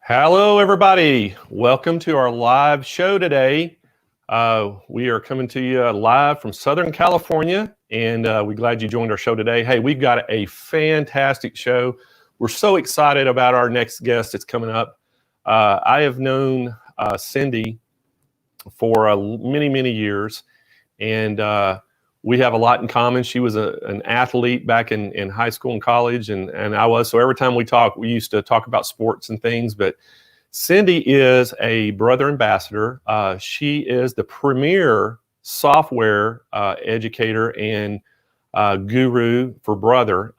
Hello, everybody. Welcome to our live show today. We are coming to you live from Southern California, and we're glad you joined our show today. Hey, we've got a fantastic show. We're so excited about our next guest that's coming up. I have known Cindy for many, many years, and we have a lot in common. She was an athlete back in high school and college, and I was. So every time we talk, we used to talk about sports and things. But Cindy is a Brother ambassador. She is the premier software educator and guru for Brother.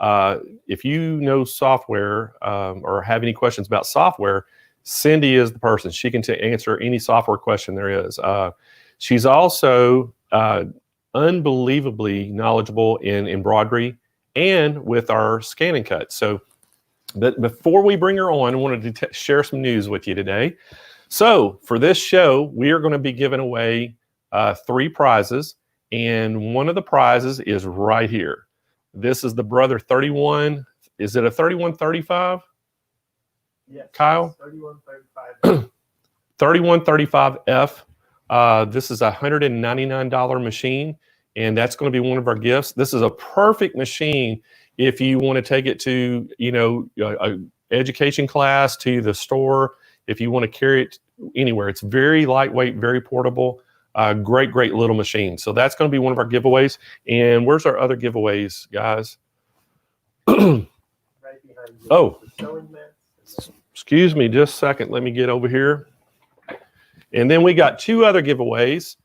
If you know software or have any questions about software, Cindy is the person. She can answer any software question there is. She's also unbelievably knowledgeable in embroidery and with our ScanNCut. So, but before we bring her on, I wanted to share some news with you today. So for this show, we are going to be giving away 3 prizes, and one of the prizes is right here. This is the Brother 31. Is it a 3135? Yes. Kyle? 3135. 3135F. This is a $199 machine, and that's going to be one of our gifts. This is a perfect machine if you want to take it to, a education class, to the store, if you want to carry it anywhere. It's very lightweight, very portable, great little machine. So that's going to be one of our giveaways. And where's our other giveaways, guys? Right behind you. Oh, Sewing mats. excuse me just a second. Let me get over here. And then we got 2 other giveaways.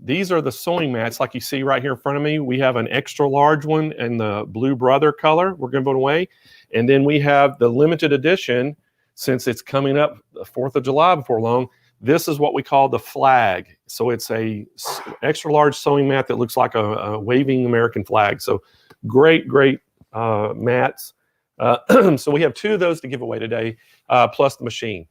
These are the sewing mats like you see right here in front of me. We have an extra large one in the blue Brother color we're going to put away. And then we have the limited edition, since it's coming up the 4th of July before long. This is what we call the flag. So it's a extra large sewing mat that looks like a waving American flag. So great mats. So we have 2 of those to give away today, plus the machine.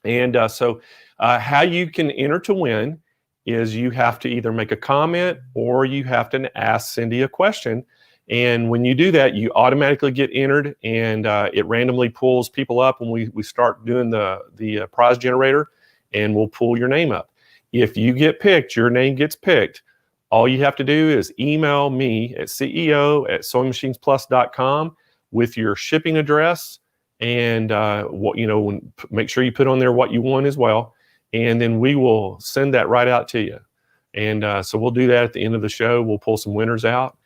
And so how you can enter to win is you have to either make a comment or you have to ask Cindy a question. And when you do that, you automatically get entered, and it randomly pulls people up when we start doing the prize generator, and we'll pull your name up. If you get picked, your name gets picked. All you have to do is email me at CEO@SewingMachinesPlus.com with your shipping address, and make sure you put on there what you want as well, and then we will send that right out to you. And so we'll do that at the end of the show. We'll pull some winners out,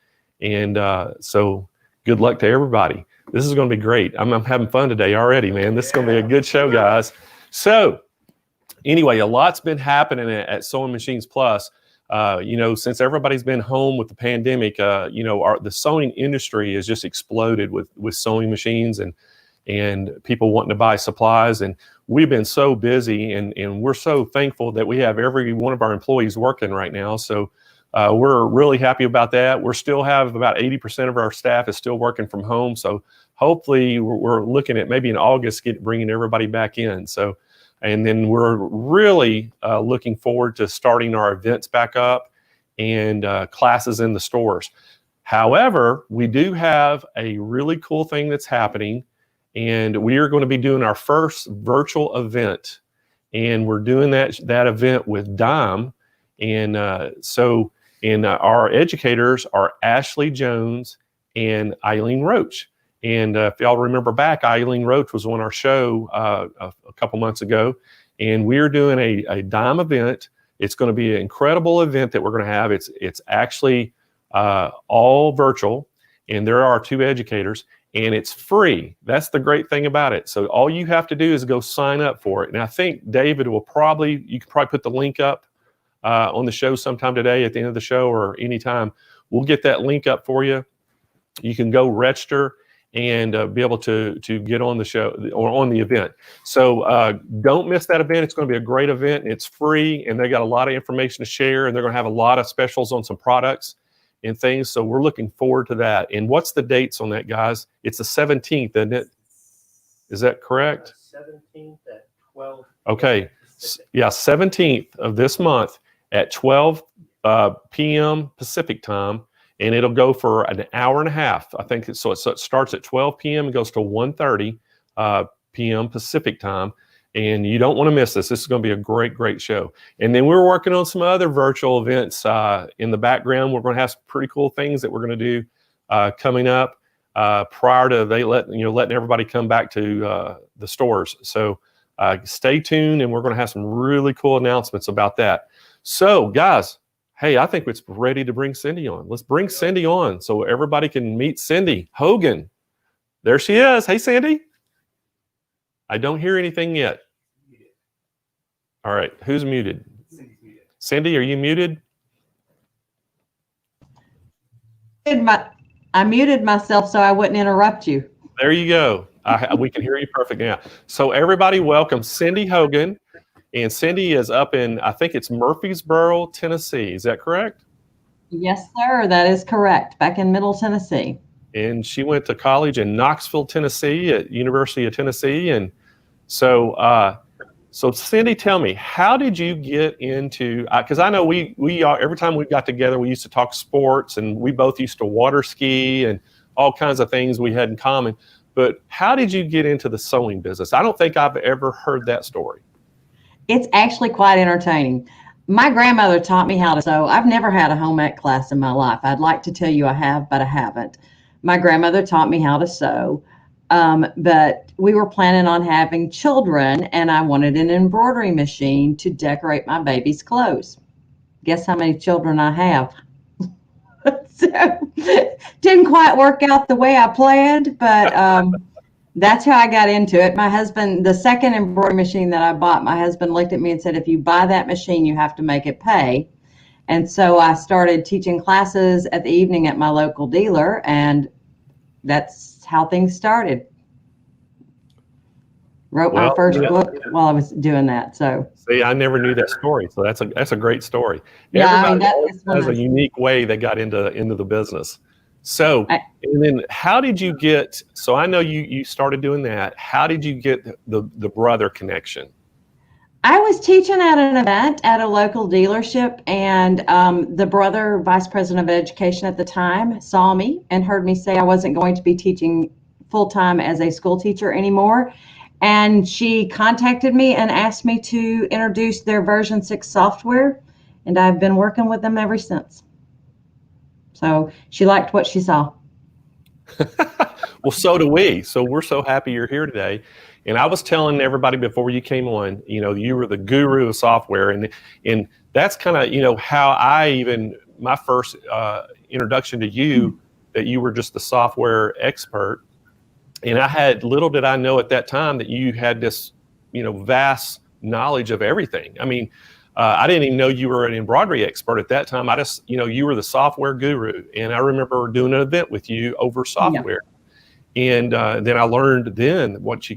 and so good luck to everybody. This is going to be great. I'm having fun today already, man. This is going to be a good show, guys. So anyway, a lot's been happening at Sewing Machines Plus. Since everybody's been home with the pandemic, the sewing industry has just exploded with sewing machines and people wanting to buy supplies. And we've been so busy, and we're so thankful that we have every one of our employees working right now. So we're really happy about that. We still have about 80% of our staff is still working from home. So hopefully we're looking at maybe in August bringing everybody back in. So, and then we're really looking forward to starting our events back up and classes in the stores. However, we do have a really cool thing that's happening, and we are going to be doing our first virtual event, and we're doing that event with Dime. And our educators are Ashley Jones and Eileen Roach. And if y'all remember back, Eileen Roach was on our show a couple months ago, and we're doing a Dime event. It's going to be an incredible event that we're going to have. It's actually all virtual, and there are 2 educators, and it's free. That's the great thing about it. So all you have to do is go sign up for it. And I think David you could probably put the link up on the show sometime today at the end of the show or anytime. We'll get that link up for you. You can go register and be able to get on the show or on the event. So don't miss that event. It's going to be a great event. It's free, and they got a lot of information to share, and they're going to have a lot of specials on some products and things. So we're looking forward to that. And what's the dates on that, guys? It's the 17th, isn't it? Is that correct? 17th at 12. Okay. Yeah, 17th of this month at 12 p.m. Pacific time. And it'll go for an hour and a half. I think so. It starts at 12 p.m. and goes to 1:30 p.m. Pacific time. And you don't want to miss this. This is going to be a great, great show. And then we're working on some other virtual events in the background. We're going to have some pretty cool things that we're going to do coming up prior to letting everybody come back to the stores. So stay tuned, and we're going to have some really cool announcements about that. So, guys, hey, I think it's ready to bring Cindy on. Let's bring Cindy on so everybody can meet Cindy Hogan. There she is. Hey, Cindy. I don't hear anything yet. All right, who's muted? Cindy, are you muted? I muted myself so I wouldn't interrupt you. There you go. We can hear you perfect now. So everybody welcome Cindy Hogan. And Cindy is up in, I think it's Murfreesboro, Tennessee. Is that correct? Yes, sir. That is correct. Back in Middle Tennessee. And she went to college in Knoxville, Tennessee at University of Tennessee. And so Cindy, tell me, how did you get into, because I know we every time we got together, we used to talk sports, and we both used to water ski and all kinds of things we had in common. But how did you get into the sewing business? I don't think I've ever heard that story. It's actually quite entertaining. My grandmother taught me how to sew. I've never had a home ec class in my life. I'd like to tell you I have, but I haven't. My grandmother taught me how to sew. But we were planning on having children, and I wanted an embroidery machine to decorate my baby's clothes. Guess how many children I have? So didn't quite work out the way I planned, but that's how I got into it. My husband, the second embroidery machine that I bought, my husband looked at me and said, if you buy that machine, you have to make it pay. And so I started teaching classes at the evening at my local dealer, and that's how things started. Wrote my first book while I was doing that. So see, I never knew that story. So that's a great story. Yeah, everybody has a unique way they got into the business. So and then how did you get? So I know you started doing that. How did you get the brother connection? I was teaching at an event at a local dealership, and the brother, vice president of education at the time, saw me and heard me say I wasn't going to be teaching full-time as a school teacher anymore. And she contacted me and asked me to introduce their version 6 software, and I've been working with them ever since. So she liked what she saw. Well, so do we. So we're so happy you're here today. And I was telling everybody before you came on, you were the guru of software, and that's kind of, how my first introduction to you, that you were just the software expert. And little did I know at that time that you had this, vast knowledge of everything. I mean, I didn't even know you were an embroidery expert at that time. I just, you were the software guru. And I remember doing an event with you over software. Yeah. And then I learned what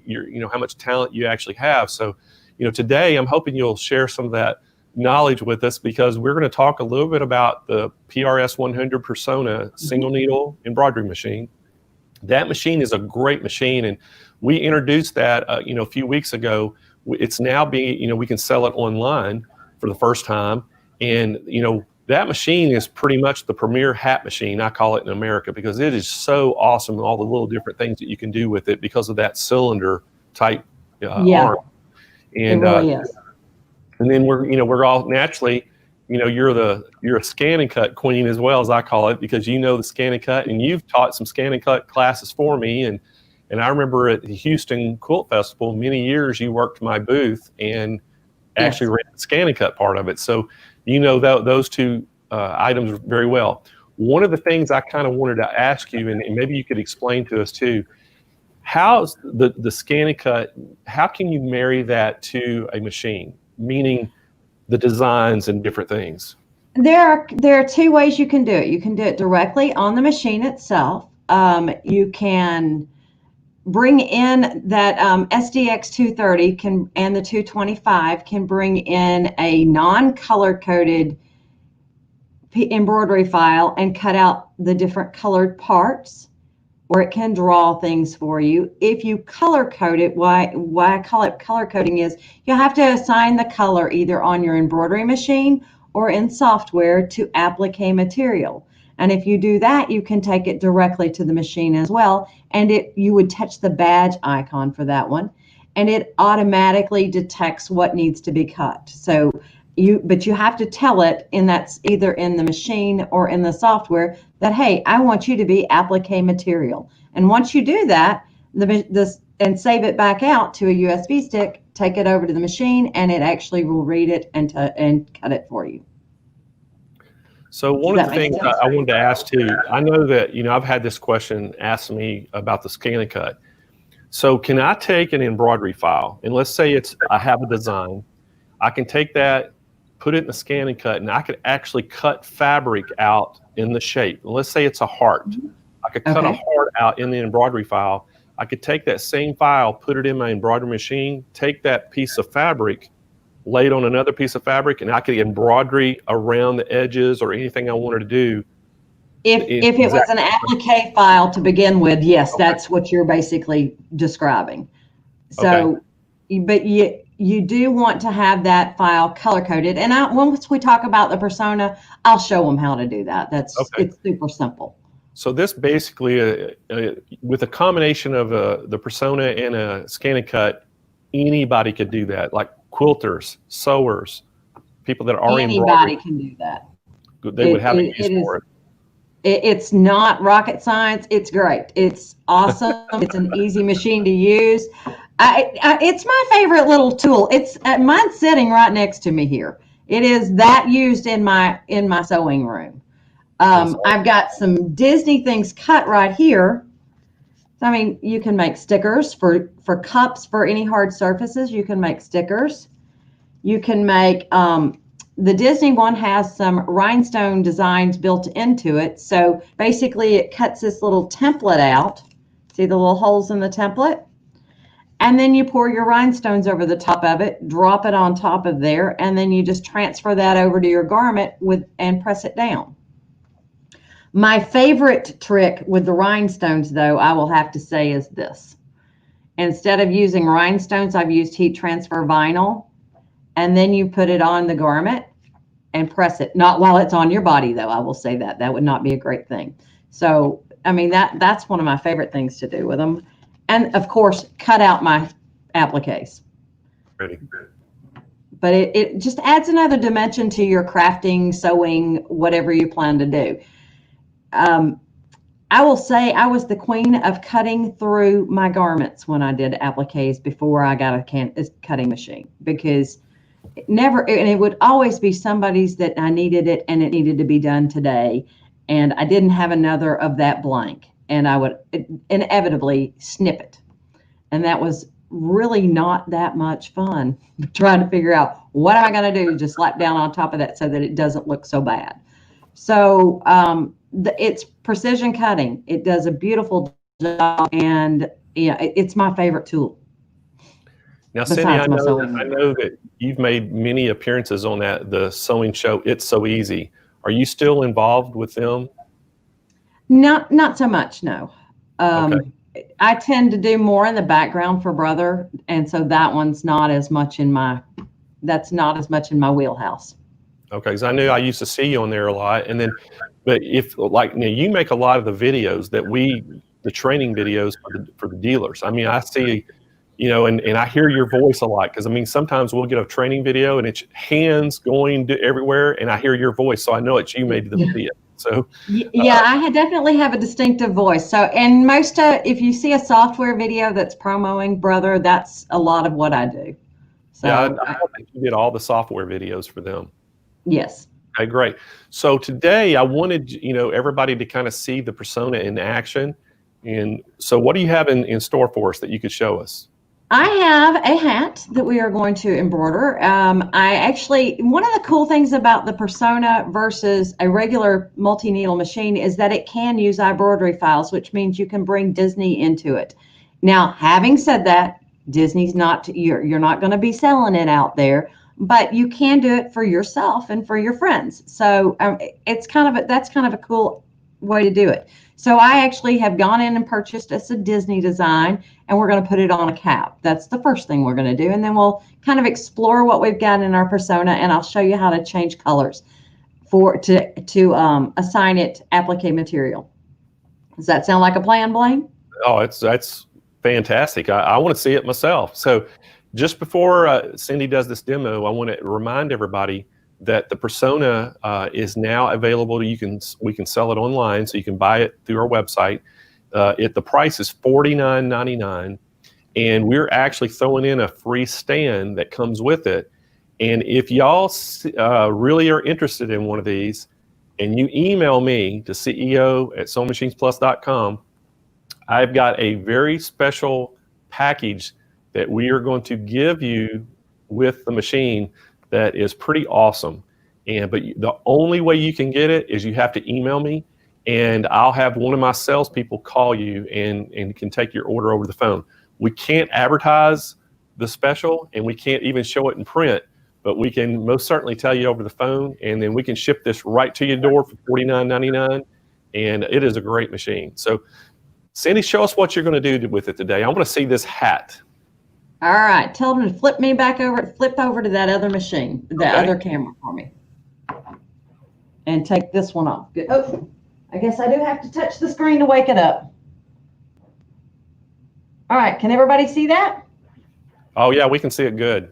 how much talent you actually have. So, today I'm hoping you'll share some of that knowledge with us, because we're going to talk a little bit about the PRS 100 Persona single needle embroidery machine. That machine is a great machine, and we introduced that a few weeks ago. It's now being, we can sell it online for the first time, and that machine is pretty much the premier hat machine, I call it, in America, because it is so awesome, all the little different things that you can do with it because of that cylinder type arm. And it really is. And then we're all naturally, you're a ScanNCut queen as well, as I call it, because the ScanNCut, and you've taught some ScanNCut classes for me. And I remember at the Houston Quilt Festival, many years you worked my booth and actually ran the ScanNCut part of it. So those two items very well. One of the things I kind of wanted to ask you, and maybe you could explain to us too, how's the ScanNCut, how can you marry that to a machine? Meaning the designs and different things. There are two ways you can do it. You can do it directly on the machine itself. You can bring in that SDX 230 and the 225 can bring in a non-color coded embroidery file and cut out the different colored parts, or it can draw things for you. If you color code it, why I call it color coding is you have to assign the color either on your embroidery machine or in software to applique material. And if you do that, you can take it directly to the machine as well. And you would touch the badge icon for that one. and it automatically detects what needs to be cut. So but you have to tell it that's either in the machine or in the software that, hey, I want you to be applique material. And once you do that, and save it back out to a USB stick, take it over to the machine, and it actually will read it and cut it for you. So one of the things I wanted to ask too, I know that, I've had this question asked me about the ScanNCut. So can I take an embroidery file, and let's say I have a design, I can take that, put it in the ScanNCut, and I could actually cut fabric out in the shape. Let's say it's a heart. I could cut a heart out in the embroidery file. I could take that same file, put it in my embroidery machine, take that piece of fabric, lay it on another piece of fabric, and I could embroidery around the edges or anything I wanted to do. If it was an applique file to begin with, yes, that's what you're basically describing. So, but you do want to have that file color coded. And once we talk about the persona, I'll show them how to do that. It's super simple. So this basically, with a combination of the persona and a ScanNCut, anybody could do that. Like quilters, sewers, people that are anybody can do that. They would have a use for it. It's not rocket science. It's great. It's awesome. It's an easy machine to use. It's my favorite little tool. Mine's sitting right next to me here. It is that used in my sewing room. I've got some Disney things cut right here. I mean, you can make stickers for cups, for any hard surfaces. You can make stickers. You can make, the Disney one has some rhinestone designs built into it. So basically it cuts this little template out. See the little holes in the template? And then you pour your rhinestones over the top of it, drop it on top of there, and then you just transfer that over to your garment and press it down. My favorite trick with the rhinestones, though, I will have to say, is this. Instead of using rhinestones, I've used heat transfer vinyl, and then you put it on the garment and press it. Not while it's on your body, though, I will say that. That would not be a great thing. So, I mean, that's one of my favorite things to do with them. And, of course, cut out my appliques. Ready. But it just adds another dimension to your crafting, sewing, whatever you plan to do. I will say I was the queen of cutting through my garments when I did appliques before I got a cutting machine, because it would always be somebody's that I needed it and it needed to be done today, and I didn't have another of that blank, and I would inevitably snip it, and that was really not that much fun trying to figure out what am I going to do to slap down on top of that so that it doesn't look so bad. So it's precision cutting. It does a beautiful job, and it's my favorite tool. Now, Cindy, I know that you've made many appearances on the sewing show, It's So Easy. Are you still involved with them? Not so much, no. I tend to do more in the background for Brother, and so that one's not as much in my wheelhouse. Okay, because I knew I used to see you on there a lot, but if you make a lot of the videos the training videos for the dealers. I mean, I see, and I hear your voice a lot, because I mean, sometimes we'll get a training video and it's hands going everywhere, and I hear your voice, so I know it's you made the video. So I definitely have a distinctive voice. So, and if you see a software video that's promoting Brother, that's a lot of what I do. So I think you did all the software videos for them. Yes. Okay, great. So today I wanted everybody to kind of see the persona in action. And so what do you have in store for us that you could show us? I have a hat that we are going to embroider. One of the cool things about the persona versus a regular multi-needle machine is that it can use embroidery files, which means you can bring Disney into it. Now, having said that, Disney's you're not going to be selling it out there, but you can do it for yourself and for your friends. So that's kind of a cool way to do it. So I actually have gone in and purchased us a Disney design, and we're going to put it on a cap. That's the first thing we're going to do. And then we'll kind of explore what we've got in our persona, and I'll show you how to change colors to assign it applique material. Does that sound like a plan, Blaine? Oh, that's Fantastic. I want to see it myself. So just before Cindy does this demo, I want to remind everybody that the persona is now available. We can sell it online, so you can buy it through our website. The price is $49.99, and we're actually throwing in a free stand that comes with it. And if y'all really are interested in one of these, and you email me to CEO@SewingMachinesPlus.com, I've got a very special package that we are going to give you with the machine that is pretty awesome. But the only way you can get it is you have to email me, and I'll have one of my salespeople call you and can take your order over the phone. We can't advertise the special, and we can't even show it in print, but we can most certainly tell you over the phone, and then we can ship this right to your door for $49.99, and it is a great machine. So Cindy, show us what you're going to do with it today. I want to see this hat. All right, tell them to flip over to that other machine, other camera for me. And take this one off. Good. Oh, I guess I do have to touch the screen to wake it up. All right, can everybody see that? Oh yeah, we can see it good.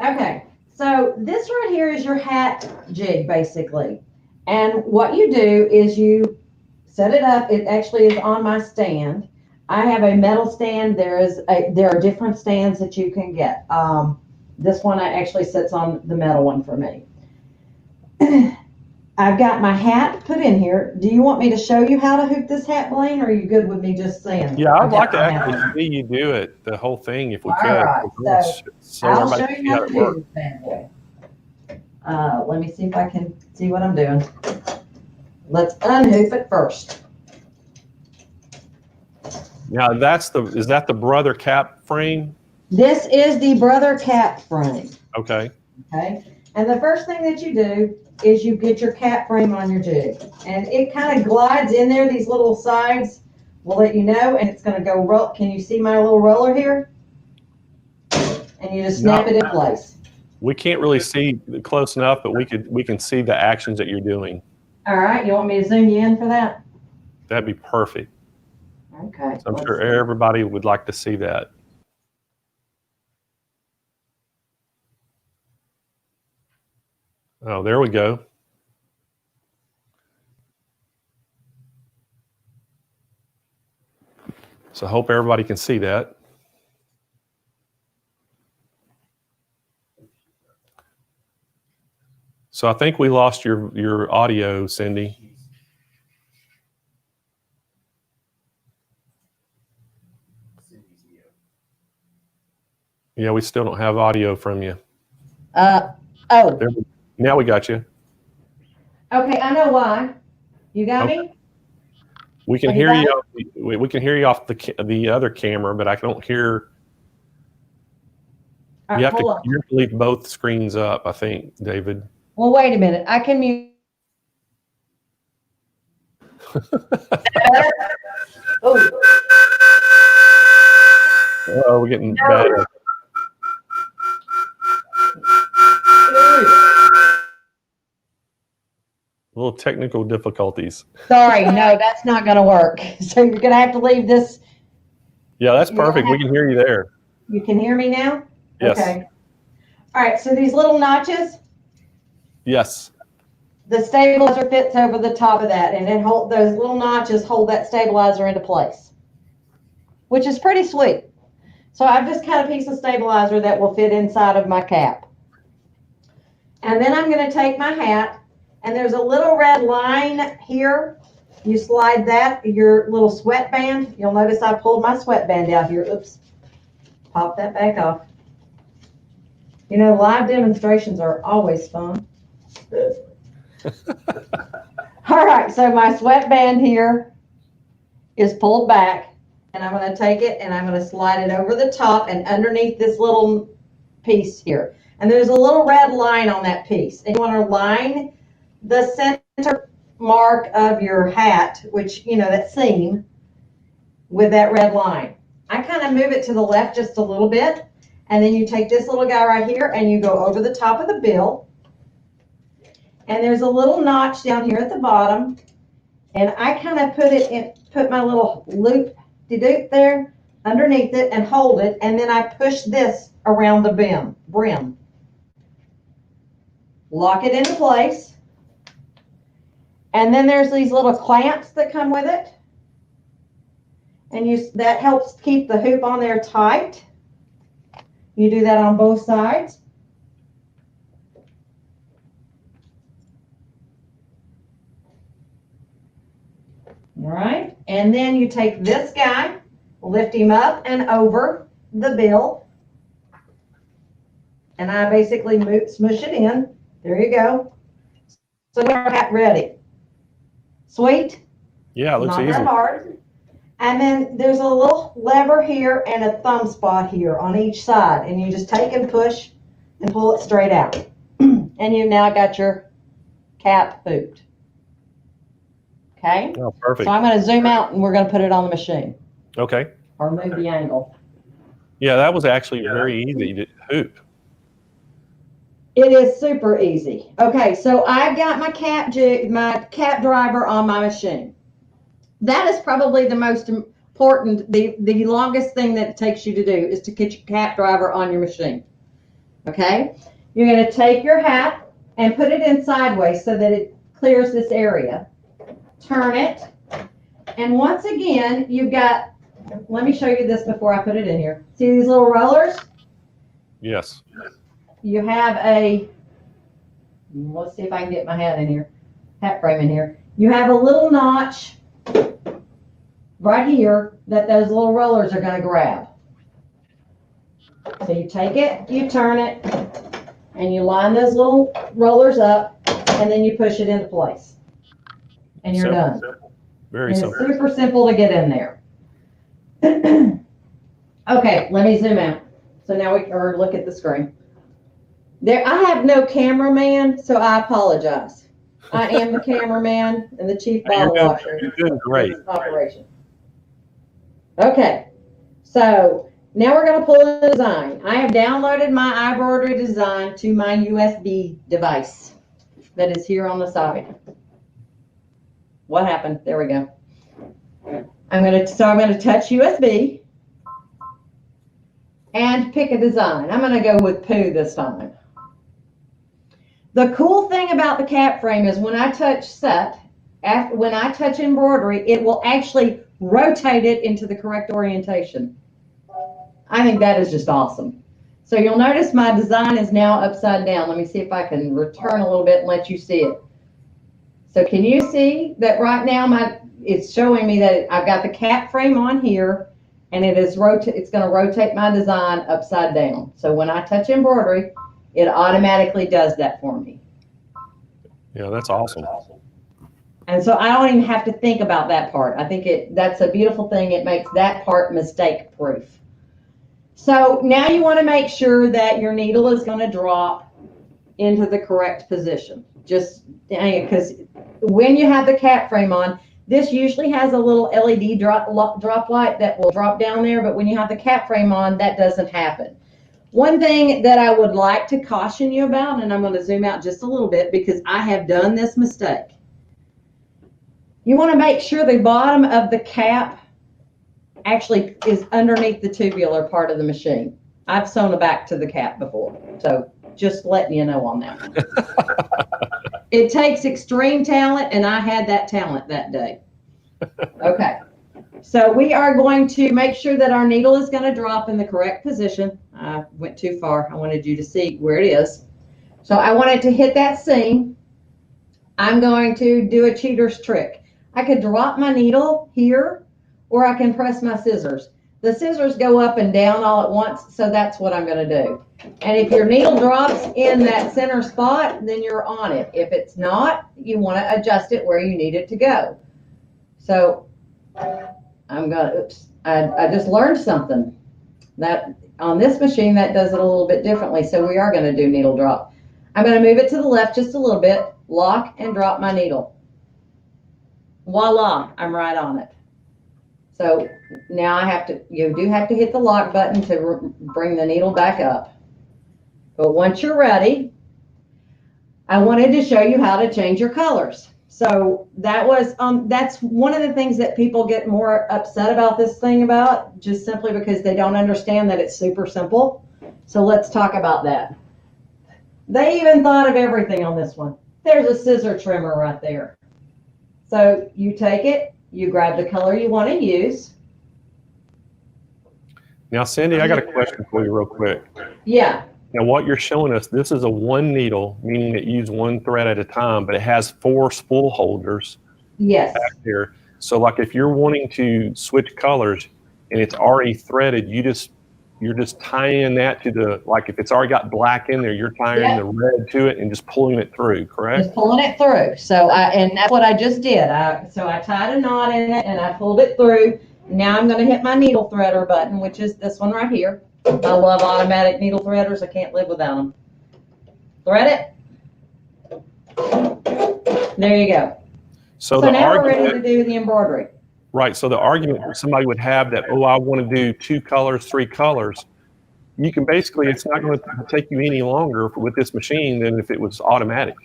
Okay, so this right here is your hat jig, basically. And what you do is you set it up. It actually is on my stand. I have a metal stand. There are different stands that you can get. This one actually sits on the metal one for me. I've got my hat put in here. Do you want me to show you how to hoop this hat, Blaine, or are you good with me just saying? Yeah, I'd like to actually see you do it, the whole thing, if we could. All right, so I'll show you how to do works. this bad boy. Let me see if I can see what I'm doing. Let's unhoop it first. Now, is that the brother cap frame? This is the brother cap frame. Okay. Okay. And the first thing that you do is you get your cap frame on your jig. And it kind of glides in there. These little sides will let you know, and it's going to go roll. Can you see my little roller here? And you just snap it in place. We can't really see close enough, but we can see the actions that you're doing. All right. You want me to zoom you in for that? That'd be perfect. Okay. So I'm sure everybody would like to see that. Oh, there we go. So I hope everybody can see that. So I think we lost your audio, Cindy. Yeah, we still don't have audio from you. Oh. Now we got you. Okay, I know why. You got me? We can hear you. We can hear you off the other camera, but I don't hear. Right, you have to leave both screens up, I think, David. Well, wait a minute. I can mute. Oh, we're getting bad. Little technical difficulties. Sorry, no, that's not going to work. So you're going to have to leave this. Yeah, that's perfect. We can hear you there. You can hear me now? Yes. Okay. All right, so these little notches. Yes. The stabilizer fits over the top of that, and then those little notches hold that stabilizer into place, which is pretty sweet. So I've just cut a piece of stabilizer that will fit inside of my cap. And then I'm going to take my hat, and there's a little red line here. You slide that, your little sweatband. You'll notice I pulled my sweatband out here. Oops. Pop that back off. You know, live demonstrations are always fun. All right, so my sweatband here is pulled back, and I'm going to take it and I'm going to slide it over the top and underneath this little piece here. And there's a little red line on that piece. And you want to line the center mark of your hat, which, you know, that seam, with that red line. I kind of move it to the left just a little bit, and then you take this little guy right here and you go over the top of the bill. And there's a little notch down here at the bottom, and I kind of put my little loop-de-doop there underneath it and hold it, and then I push this around the brim. Lock it into place. And then there's these little clamps that come with it. And that helps keep the hoop on there tight. You do that on both sides. All right, and then you take this guy, lift him up and over the bill, and I basically smush it in. There you go. So we're ready. Sweet? Yeah, it looks Not easy. that hard. And then there's a little lever here and a thumb spot here on each side, and you just take and push and pull it straight out. And you've now got your cap hooped. Okay? Oh, perfect. So I'm going to zoom out and we're going to put it on the machine. Okay. Or move the angle. Yeah, that was actually very easy to hoop. It is super easy. Okay, so I've got my cap driver on my machine. That is probably the most important, the longest thing that it takes you to do is to get your cap driver on your machine. Okay? You're going to take your hat and put it in sideways so that it clears this area. Turn it. And once again, you've got, let me show you this before I put it in here. See these little rollers? Yes. You have let's see if I can get my hat frame in here. You have a little notch right here that those little rollers are going to grab. So you take it, you turn it, and you line those little rollers up, and then you push it into place. And you're done. Very It's simple. super simple to get in there. Okay, let me zoom out. So now look at the screen. I have no cameraman, so I apologize. I am the cameraman and the chief bottle washer. You're doing great. Operation. Okay, so now we're going to pull in the design. I have downloaded my embroidery design to my USB device that is here on the side. What happened? There we go. I'm going to touch USB and pick a design. I'm going to go with poo this time. The cool thing about the cap frame is when I touch when I touch embroidery, it will actually rotate it into the correct orientation. I think that is just awesome. So you'll notice my design is now upside down. Let me see if I can return a little bit and let you see it. So can you see that right now it's showing me that I've got the cap frame on here, and it's going to rotate my design upside down. So when I touch embroidery, it automatically does that for me. Yeah, that's awesome. And so I don't even have to think about that part. I think that's a beautiful thing. It makes that part mistake proof. So now you want to make sure that your needle is going to drop into the correct position. Just because when you have the cap frame on, this usually has a little LED drop light that will drop down there, but when you have the cap frame on, that doesn't happen. One thing that I would like to caution you about, and I'm going to zoom out just a little bit because I have done this mistake. You want to make sure the bottom of the cap actually is underneath the tubular part of the machine. I've sewn a back to the cap before, so just letting you know on that. It takes extreme talent, and I had that talent that day. Okay. So we are going to make sure that our needle is going to drop in the correct position. I went too far. I wanted you to see where it is. So I wanted to hit that seam. I'm going to do a cheater's trick. I could drop my needle here, or I can press my scissors. The scissors go up and down all at once, so that's what I'm going to do. And if your needle drops in that center spot, then you're on it. If it's not, you want to adjust it where you need it to go. So I just learned something. That on this machine, that does it a little bit differently, so we are going to do needle drop. I'm going to move it to the left just a little bit, lock and drop my needle. Voila, I'm right on it. So now you do have to hit the lock button to bring the needle back up. But once you're ready, I wanted to show you how to change your colors. So that's one of the things that people get more upset about this thing about, just simply because they don't understand that it's super simple. So let's talk about that. They even thought of everything on this one. There's a scissor trimmer right there. So you take it, you grab the color you want to use. Now, Cindy, I got a question for you real quick. Yeah. Now, what you're showing us, this is a one needle, meaning that you use one thread at a time, but it has 4 spool holders Yes. back there. So like if you're wanting to switch colors and it's already threaded, you're just tying that to the, like if it's already got black in there, you're tying the red to it and just pulling it through, correct? Just pulling it through. So and that's what I just did. So I tied a knot in it and I pulled it through. Now I'm going to hit my needle threader button, which is this one right here. I love automatic needle threaders. I can't live without them. Thread it. There you go. So now we're ready to do the embroidery. Right. So the argument somebody would have that, oh, I want to do 2 colors, 3 colors. You can basically, it's not going to take you any longer with this machine than if it was automatic.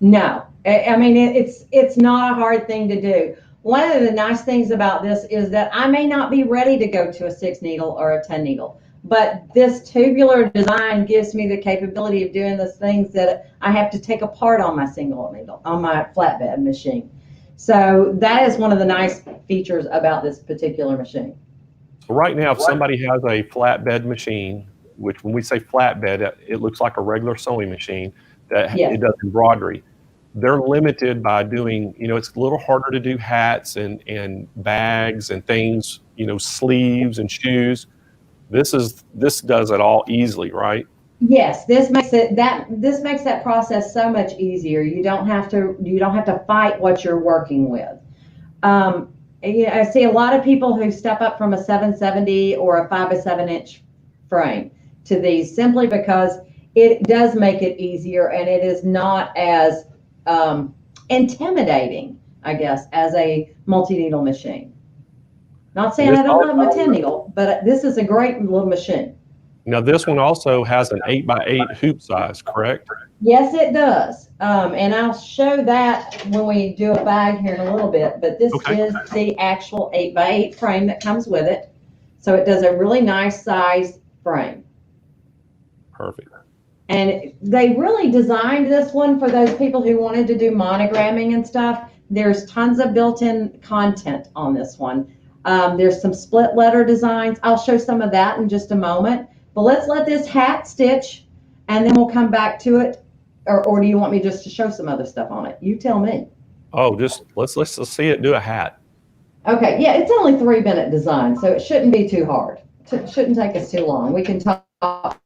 No, I mean, it's not a hard thing to do. One of the nice things about this is that I may not be ready to go to a 6 needle or a 10 needle, but this tubular design gives me the capability of doing those things that I have to take apart on my single needle, on my flatbed machine. So that is one of the nice features about this particular machine. So right now, if somebody has a flatbed machine, which when we say flatbed, it looks like a regular sewing machine that it does embroidery. They're limited by doing, it's a little harder to do hats and bags and things, sleeves and shoes. This does it all easily, right? Yes, this makes that process so much easier. You don't have to fight what you're working with. I see a lot of people who step up from a 770 or a 5x7 inch frame to these simply because it does make it easier and it is not as intimidating, I guess, as a multi-needle machine. Not saying I don't love my 10 needle, but this is a great little machine. Now this one also has an 8x8 hoop size, correct? Yes, it does. And I'll show that when we do a bag here in a little bit, but this is the actual 8x8 frame that comes with it. So it does a really nice size frame. Perfect. And they really designed this one for those people who wanted to do monogramming and stuff. There's tons of built-in content on this one. There's some split letter designs. I'll show some of that in just a moment. But let's let this hat stitch, and then we'll come back to it. Or do you want me just to show some other stuff on it? You tell me. Oh, let's see it do a hat. Okay, yeah, it's only 3-minute design, so it shouldn't be too hard. It shouldn't take us too long. We can talk.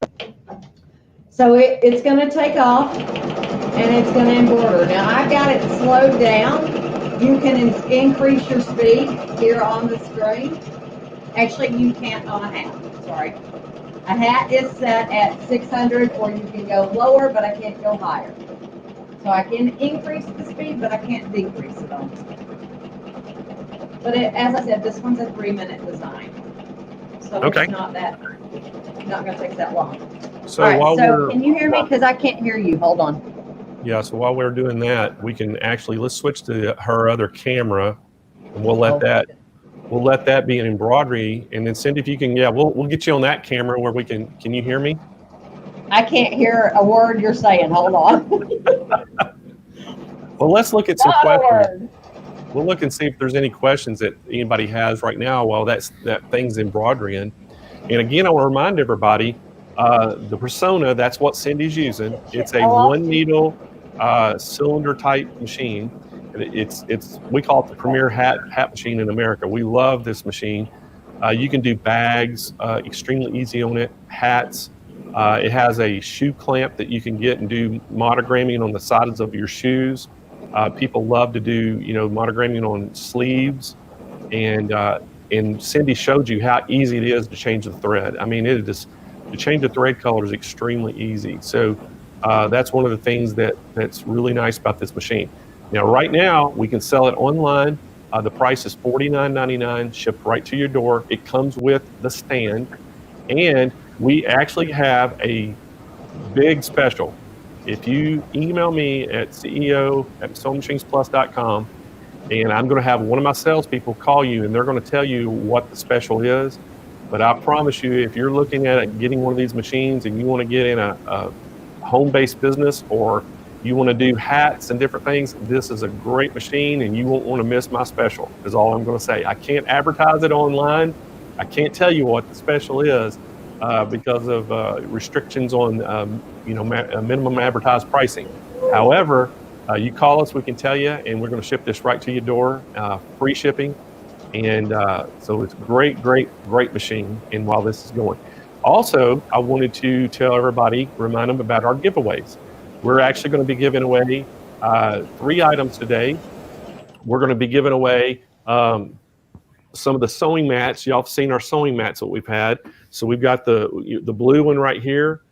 So it's going to take off, and it's going to embroider. Now, I've got it slowed down. You can increase your speed here on the screen. Actually, you can't on a hat. Sorry. A hat is set at 600, or you can go lower, but I can't go higher. So I can increase the speed, but I can't decrease it on the speed. But as I said, this one's a 3-minute design. So it's not going to take that long. So, can you hear me? Because I can't hear you. Hold on. Yeah, so while we're doing that, we can actually, let's switch to her other camera, and we'll let that be an embroidery. And then Cindy, if you can, we'll get you on that camera where we can you hear me? I can't hear a word you're saying. Hold on. Well, let's look at some questions. We'll look and see if there's any questions that anybody has right now while that thing's embroidering. And again, I want to remind everybody, the Persona, that's what Cindy's using. It's a 1-needle cylinder type machine. We call it the premier hat machine in America. We love this machine. You can do bags, extremely easy on it, hats. It has a shoe clamp that you can get and do monogramming on the sides of your shoes. People love to do, monogramming on sleeves. And Cindy showed you how easy it is to change the thread. I mean, to change the thread color is extremely easy. So that's one of the things that's really nice about this machine. Now, right now, we can sell it online. The price is $49.99, shipped right to your door. It comes with the stand. And we actually have a big special. if you email me at CEO@SewingMachinesPlus.com, and I'm going to have one of my salespeople call you, and they're going to tell you what the special is. But I promise you, if you're looking at getting one of these machines and you want to get in a home-based business, or you want to do hats and different things, this is a great machine, and you won't want to miss my special, is all I'm going to say. I can't advertise it online. I can't tell you what the special is because of restrictions on minimum advertised pricing. However, you call us, we can tell you, and we're going to ship this right to your door, free shipping. And so it's great machine. And while this is going, also, I wanted to tell everybody, remind them about our giveaways. We're actually going to be giving away 3 items today. We're going to be giving away some of the sewing mats. Y'all have seen our sewing mats that we've had. So we've got the blue one right here.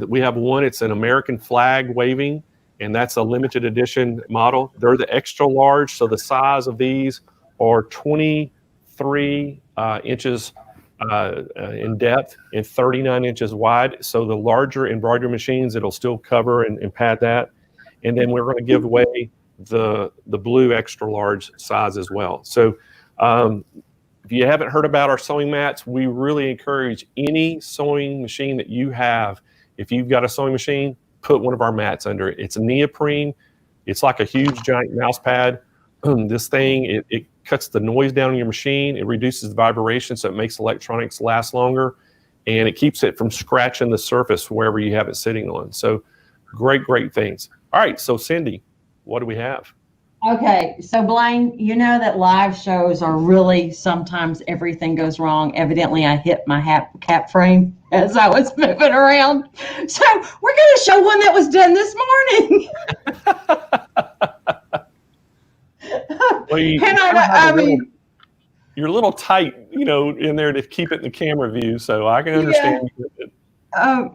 We have one, it's an American flag waving, and that's a limited edition model. They're the extra large, so the size of these are 23 inches in depth and 39 inches wide. So the larger embroidery machines, it'll still cover and pad that. And then we're going to give away the blue extra large size as well. So if you haven't heard about our sewing mats, we really encourage any sewing machine that you have. If you've got a sewing machine, put one of our mats under it. It's a neoprene. It's like a huge giant mouse pad. This thing, it cuts the noise down in your machine. It reduces the vibration, so it makes electronics last longer, and it keeps it from scratching the surface wherever you have it sitting on. So great things. All right, so Cindy, what do we have? Okay, so Blaine, you know that live shows are really, sometimes everything goes wrong. Evidently, I hit my cap frame as I was moving around. So we're going to show one that was done this morning. Well, you're a little tight, in there to keep it in the camera view, so I can understand.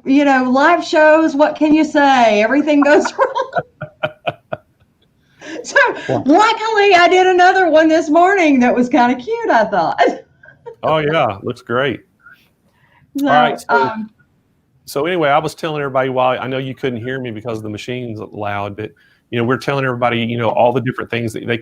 Yeah. Live shows, what can you say? Everything goes wrong. So luckily I did another one this morning that was kind of cute, I thought. Oh yeah, looks great. So, all right. So anyway, I was telling everybody, while I know you couldn't hear me because the machine's loud, but we're telling everybody, all the different things that they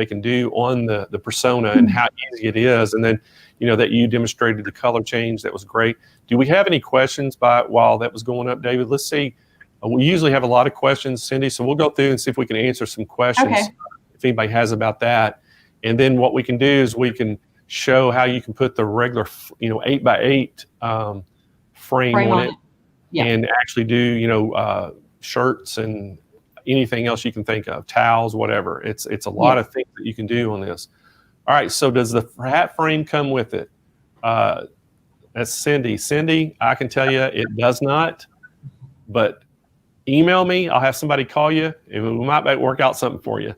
can do on the persona and how easy it is. And then, that you demonstrated the color change. That was great. Do we have any questions while that was going up, David? Let's see. We usually have a lot of questions, Cindy, so we'll go through and see if we can answer some questions if anybody has about that. And then what we can do is we can show how you can put the regular, 8x8 frame on it. Yeah. And actually do, shirts and anything else you can think of, towels, whatever. It's a lot of things that you can do on this. All right, so does the hat frame come with it? That's Cindy. Cindy, I can tell you it does not, but email me. I'll have somebody call you, and we might work out something for you.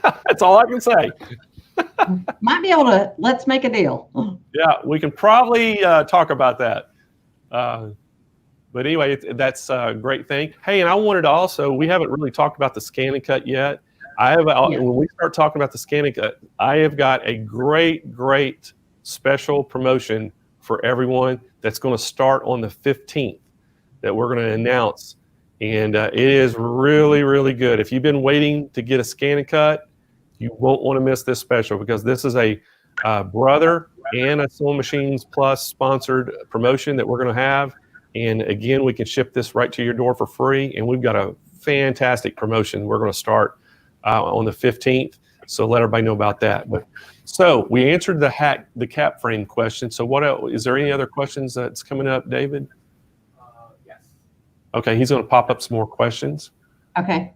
That's all I can say. Might be able to, let's make a deal. Yeah, we can probably talk about that. But anyway, that's a great thing. Hey, and I wanted to also, we haven't really talked about the ScanNCut yet. When we start talking about the ScanNCut, I have got a great special promotion for everyone that's going to start on the 15th that we're going to announce. And it is really good. If you've been waiting to get a ScanNCut, you won't want to miss this special, because this is a brother and a Sewing Machines Plus sponsored promotion that we're going to have. And again, we can ship this right to your door for free. And we've got a fantastic promotion we're going to start on the 15th. So let everybody know about that. So we answered the cap frame question. So what else? Is there any other questions that's coming up, David? Yes. Okay, he's going to pop up some more questions. Okay.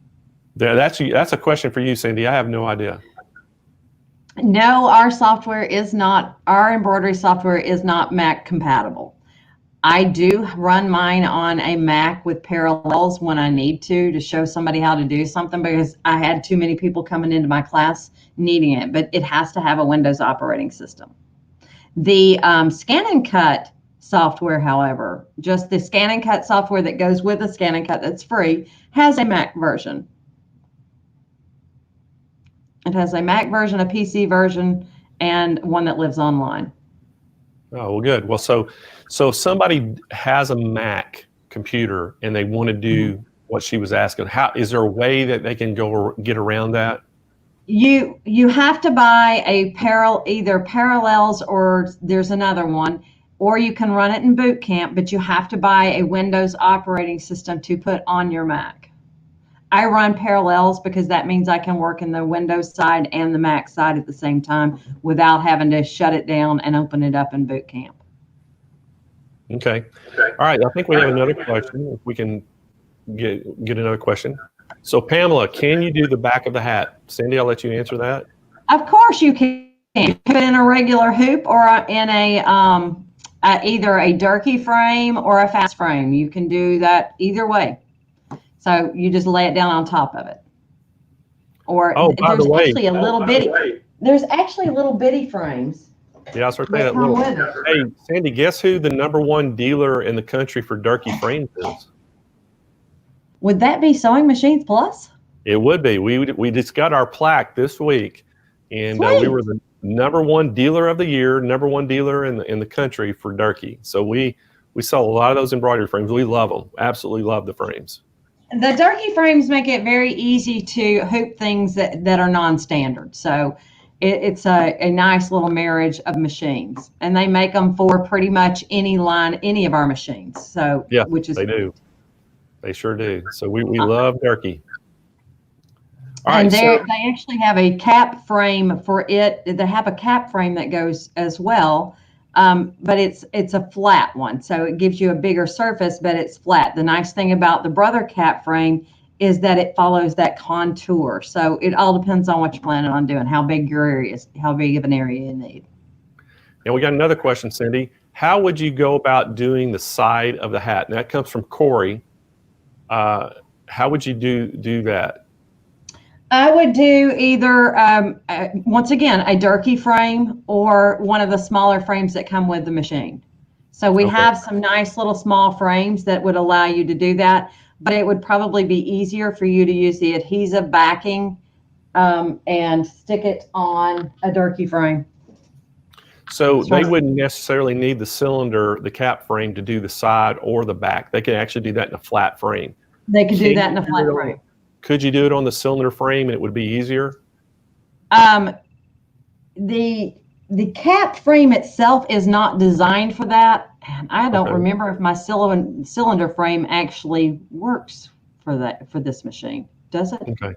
That's a question for you, Cindy. I have no idea. No, our embroidery software is not Mac compatible. I do run mine on a Mac with Parallels when I need to show somebody how to do something, because I had too many people coming into my class needing it, but it has to have a Windows operating system. The ScanNCut software, however, just the ScanNCut software that goes with the ScanNCut that's free, has a Mac version. It has a Mac version, a PC version, and one that lives online. Oh, well, good. Well, so if somebody has a Mac computer and they want to do what she was asking. How is there a way that they can get around that? You have to buy either Parallels, or there's another one, or you can run it in boot camp, but you have to buy a Windows operating system to put on your Mac. I run Parallels because that means I can work in the Windows side and the Mac side at the same time without having to shut it down and open it up in boot camp. Okay. All right. I think we have another question. If we can get another question. So Pamela, can you do the back of the hat? Cindy, I'll let you answer that. Of course you can. Put it in a regular hoop or in either a Durkee frame or a fast frame. You can do that either way. So you just lay it down on top of it. Or there's actually little bitty frames. Yeah, I was saying that little. Hey, Sandy, guess who the #1 dealer in the country for Durkee frames is? Would that be Sewing Machines Plus? It would be. We just got our plaque this week, and we were the #1 dealer of the year, #1 dealer in the country for Durkee. So we sell a lot of those embroidery frames. We love them. Absolutely love the frames. The Durkee frames make it very easy to hoop things that are non-standard. So it's a nice little marriage of machines, and they make them for pretty much any of our machines. So yeah, they do. They sure do. So we love Durkee. And they actually have a cap frame for it. They have a cap frame that goes as well, but it's a flat one, so it gives you a bigger surface, but it's flat. The nice thing about the Brother cap frame is that it follows that contour. So it all depends on what you're planning on doing, how big your area is, how big of an area you need. And we got another question, Cindy. How would you go about doing the side of the hat? And that comes from Corey. How would you do that? I would do either, once again, a Durkee frame or one of the smaller frames that come with the machine. So we have some nice little small frames that would allow you to do that, but it would probably be easier for you to use the adhesive backing and stick it on a Durkee frame. So they wouldn't necessarily need the cap frame to do the side or the back. They could actually do that in a flat frame. They could do that in a flat frame. Could you do it on the cylinder frame and it would be easier? The cap frame itself is not designed for that. And I don't remember if my cylinder frame actually works for this machine. Does it? Okay.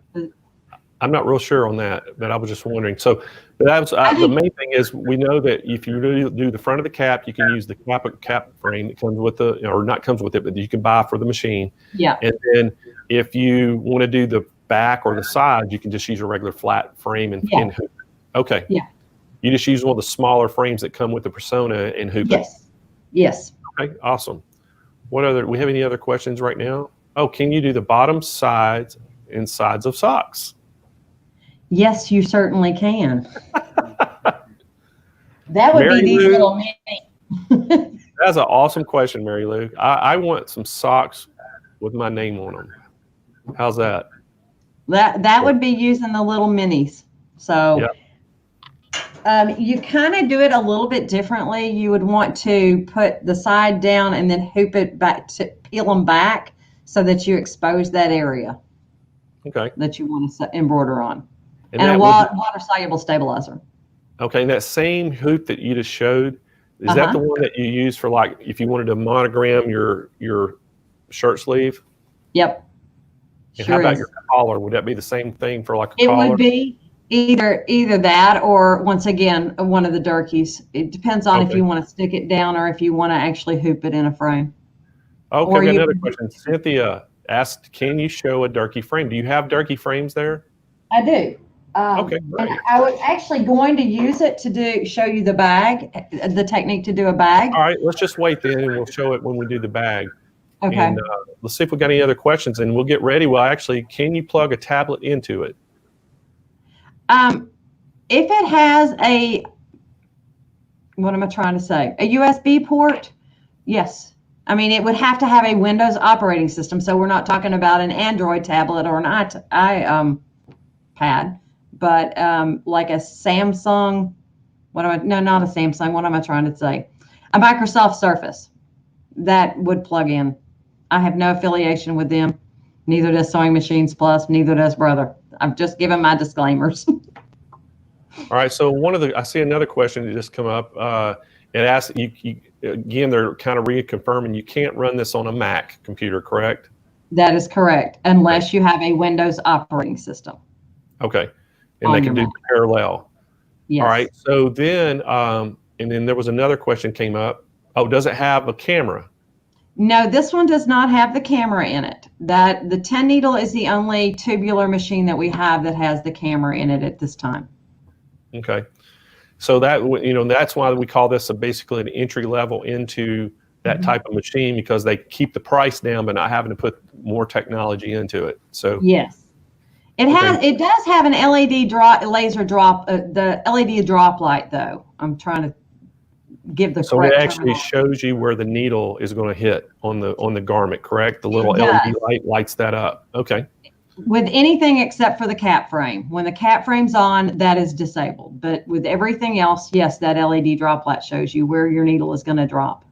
I'm not real sure on that, but I was just wondering. So that's the main thing is we know that if you do the front of the cap, you can use the cap frame that comes with or not comes with it, but you can buy for the machine. Yeah. And then if you want to do the back or the side, you can just use a regular flat frame and hoop. Okay. Yeah. You just use one of the smaller frames that come with the Persona and hoop it. Yes. Okay. Awesome. We have any other questions right now? Oh, can you do the bottom, sides, and sides of socks? Yes, you certainly can. That would be these little mini. That's an awesome question, Mary Lou. I want some socks with my name on them. How's that? That would be using the little minis. So you kind of do it a little bit differently. You would want to put the side down and then hoop it back to peel them back so that you expose that area. Okay. That you want to embroider on. And a water-soluble stabilizer. Okay, and that same hoop that you just showed, is that the one that you use for, like, if you wanted to monogram your shirt sleeve? Yep. And how about your collar? Would that be the same thing for like a collar? It would be either that or, once again, one of the Durkees. It depends on if you want to stick it down or if you want to actually hoop it in a frame. Okay, we got another question. Cynthia asked, can you show a Durkee frame? Do you have Durkee frames there? I do. Okay, great. And I was actually going to use it to show you the bag, the technique to do a bag. All right, let's just wait then, and we'll show it when we do the bag. Okay. And let's see if we got any other questions, and we'll get ready. Well, actually, can you plug a tablet into it? If it has what am I trying to say? A USB port? Yes. I mean, it would have to have a Windows operating system, so we're not talking about an Android tablet or an iPad. But like a Samsung, no, not a Samsung. What am I trying to say? A Microsoft Surface that would plug in. I have no affiliation with them, Neither does Sewing Machines Plus. Neither does Brother. I'm just giving my disclaimers. All right. So I see another question that just come up. It asks again, they're kind of reconfirming you can't run this on a Mac computer, correct? That is correct, unless you have a Windows operating system. Okay. And On they your can do Mac. parallel. Yes. All right. So then, and then there was another question came up. Oh, does it have a camera? No, this one does not have the camera in it. The 10 needle is the only tubular machine that we have that has the camera in it at this time. Okay. So that's why we call this basically an entry level into that type of machine, because they keep the price down, but not having to put more technology into it. So yes, it does have an LED laser drop, the LED drop light though. I'm trying to give the so correct it actually terminology. shows you where the needle is going to hit on the garment, correct? The little It LED does. light lights that up. Okay. With anything except for the cap frame. When the cap frame's on, that is disabled. But with everything else, yes, that LED drop light shows you where your needle is going to drop.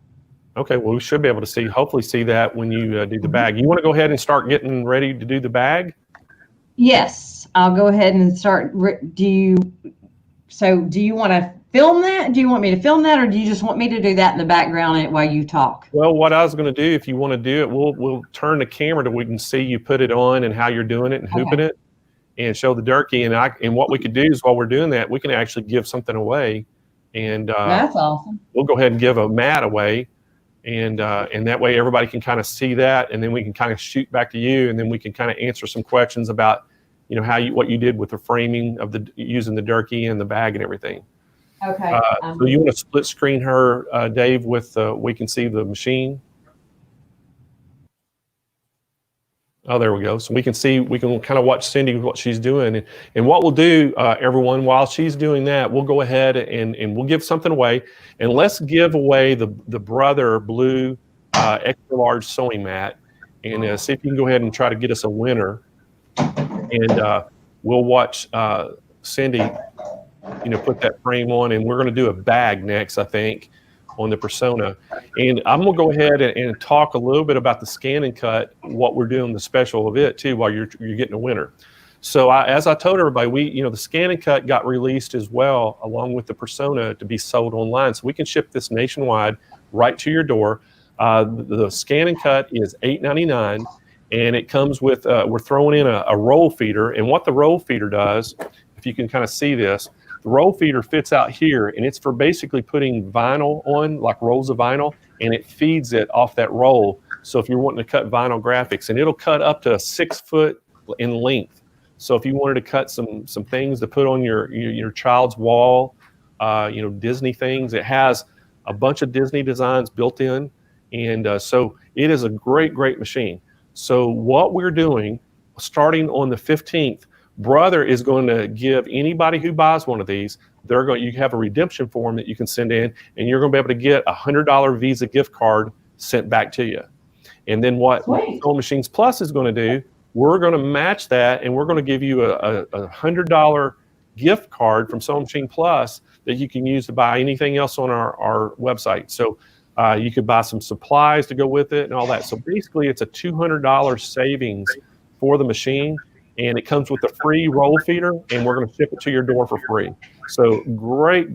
Okay, well, we should be able to hopefully see that when you do the bag. You want to go ahead and start getting ready to do the bag? Yes, I'll go ahead and start. Do you want to film that? Do you want me to film that, or do you just want me to do that in the background while you talk? Well, what I was going to do, if you want to do it, we'll turn the camera to we can see you put it on and how you're doing it and hooping it, and show the durkee. And what we could do is while we're doing that, we can actually give something away, and That's awesome. we'll go ahead and give a mat away, and that way everybody can kind of see that, and then we can kind of shoot back to you, and then we can kind of answer some questions about what you did with the framing of using the durkee and the bag and everything. Okay. So you want to split screen her, Dave, with we can see the machine. Oh, there we go. So we can kind of watch Cindy, what she's doing. And what we'll do, everyone, while she's doing that, we'll go ahead and we'll give something away. And let's give away the Brother blue extra large sewing mat. And see if you can go ahead and try to get us a winner. And we'll watch Cindy put that frame on, and we're going to do a bag next, I think, on the Persona. And I'm going to go ahead and talk a little bit about the ScanNCut, what we're doing, the special of it too, while you're getting a winner. So as I told everybody, the ScanNCut got released as well, along with the Persona, to be sold online. So we can ship this nationwide right to your door. The ScanNCut is $8.99, and it comes with, we're throwing in a roll feeder. And what the roll feeder does, if you can kind of see this, the roll feeder fits out here, and it's for basically putting vinyl on, like rolls of vinyl, and it feeds it off that roll. So if you're wanting to cut vinyl graphics, and it'll cut up to 6 foot in length. So if you wanted to cut some things to put on your child's wall, Disney things, it has a bunch of Disney designs built in, and so it is a great machine. So what we're doing, starting on the 15th, Brother is going to give anybody who buys one of these, you have a redemption form that you can send in, and you're going to be able to get a $100 Visa gift card sent back to you. And then what Sewing Machines Plus is going to do, we're going to match that, and we're going to give you a $100 gift card from Sewing Machine Plus that you can use to buy anything else on our website. So you could buy some supplies to go with it and all that. So basically, it's a $200 savings for the machine. And it comes with a free roll feeder, and we're going to ship it to your door for free. So great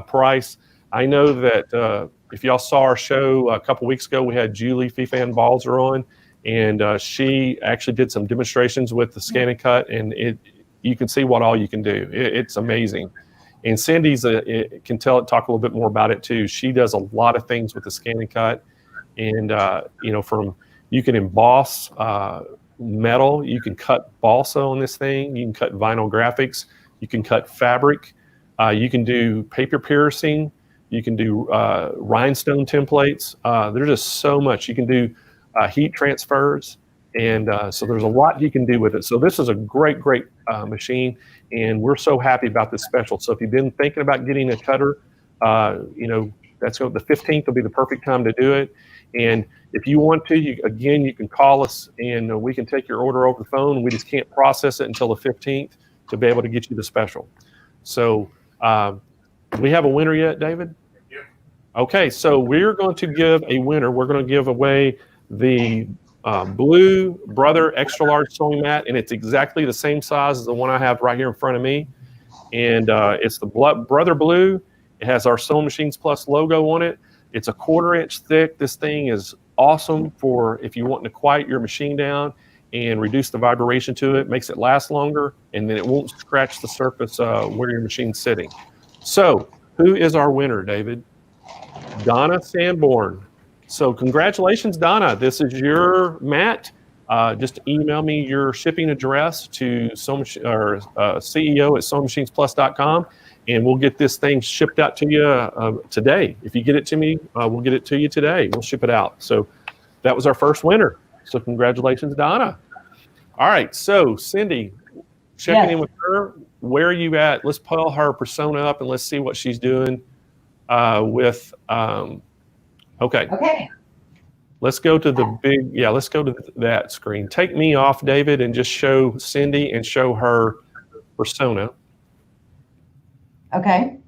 price. I know that if y'all saw our show a couple weeks ago, we had Julie Fifan Balzer on, and she actually did some demonstrations with the ScanNCut, and you can see what all you can do. It's amazing. And Cindy's can talk a little bit more about it too. She does a lot of things with the ScanNCut, and you can emboss metal, you can cut balsa on this thing, you can cut vinyl graphics, you can cut fabric, you can do paper piercing, you can do rhinestone templates. There's just so much. You can do heat transfers, and so there's a lot you can do with it. So this is a great machine, and we're so happy about this special. So if you've been thinking about getting a cutter, the 15th will be the perfect time to do it. And if you want to, you can call us, and we can take your order over the phone. We just can't process it until the 15th to be able to get you the special. So do we have a winner yet, David? Yeah. Okay, so we're going to give a winner. We're going to give away the blue Brother extra large sewing mat, and it's exactly the same size as the one I have right here in front of me. And it's the Brother Blue. It has our Sewing Machines Plus logo on it. It's a 1/4 inch thick. This thing is awesome for if you want to quiet your machine down and reduce the vibration to it, makes it last longer, and then it won't scratch the surface where your machine's sitting. So who is our winner, David? Donna Sanborn. So congratulations, Donna. This is your mat. Just email me your shipping address to CEO at SewingMachinesPlus.com, and we'll get this thing shipped out to you today. If you get it to me, we'll get it to you today. We'll ship it out. So that was our first winner. So congratulations, Donna. All right. So Cindy, checking in with her. Where are you at? Let's pull her persona up and let's see what she's doing with. Okay. Let's go to the big, let's go to that screen. Take me off, David, and just show Cindy and show her persona. Okay.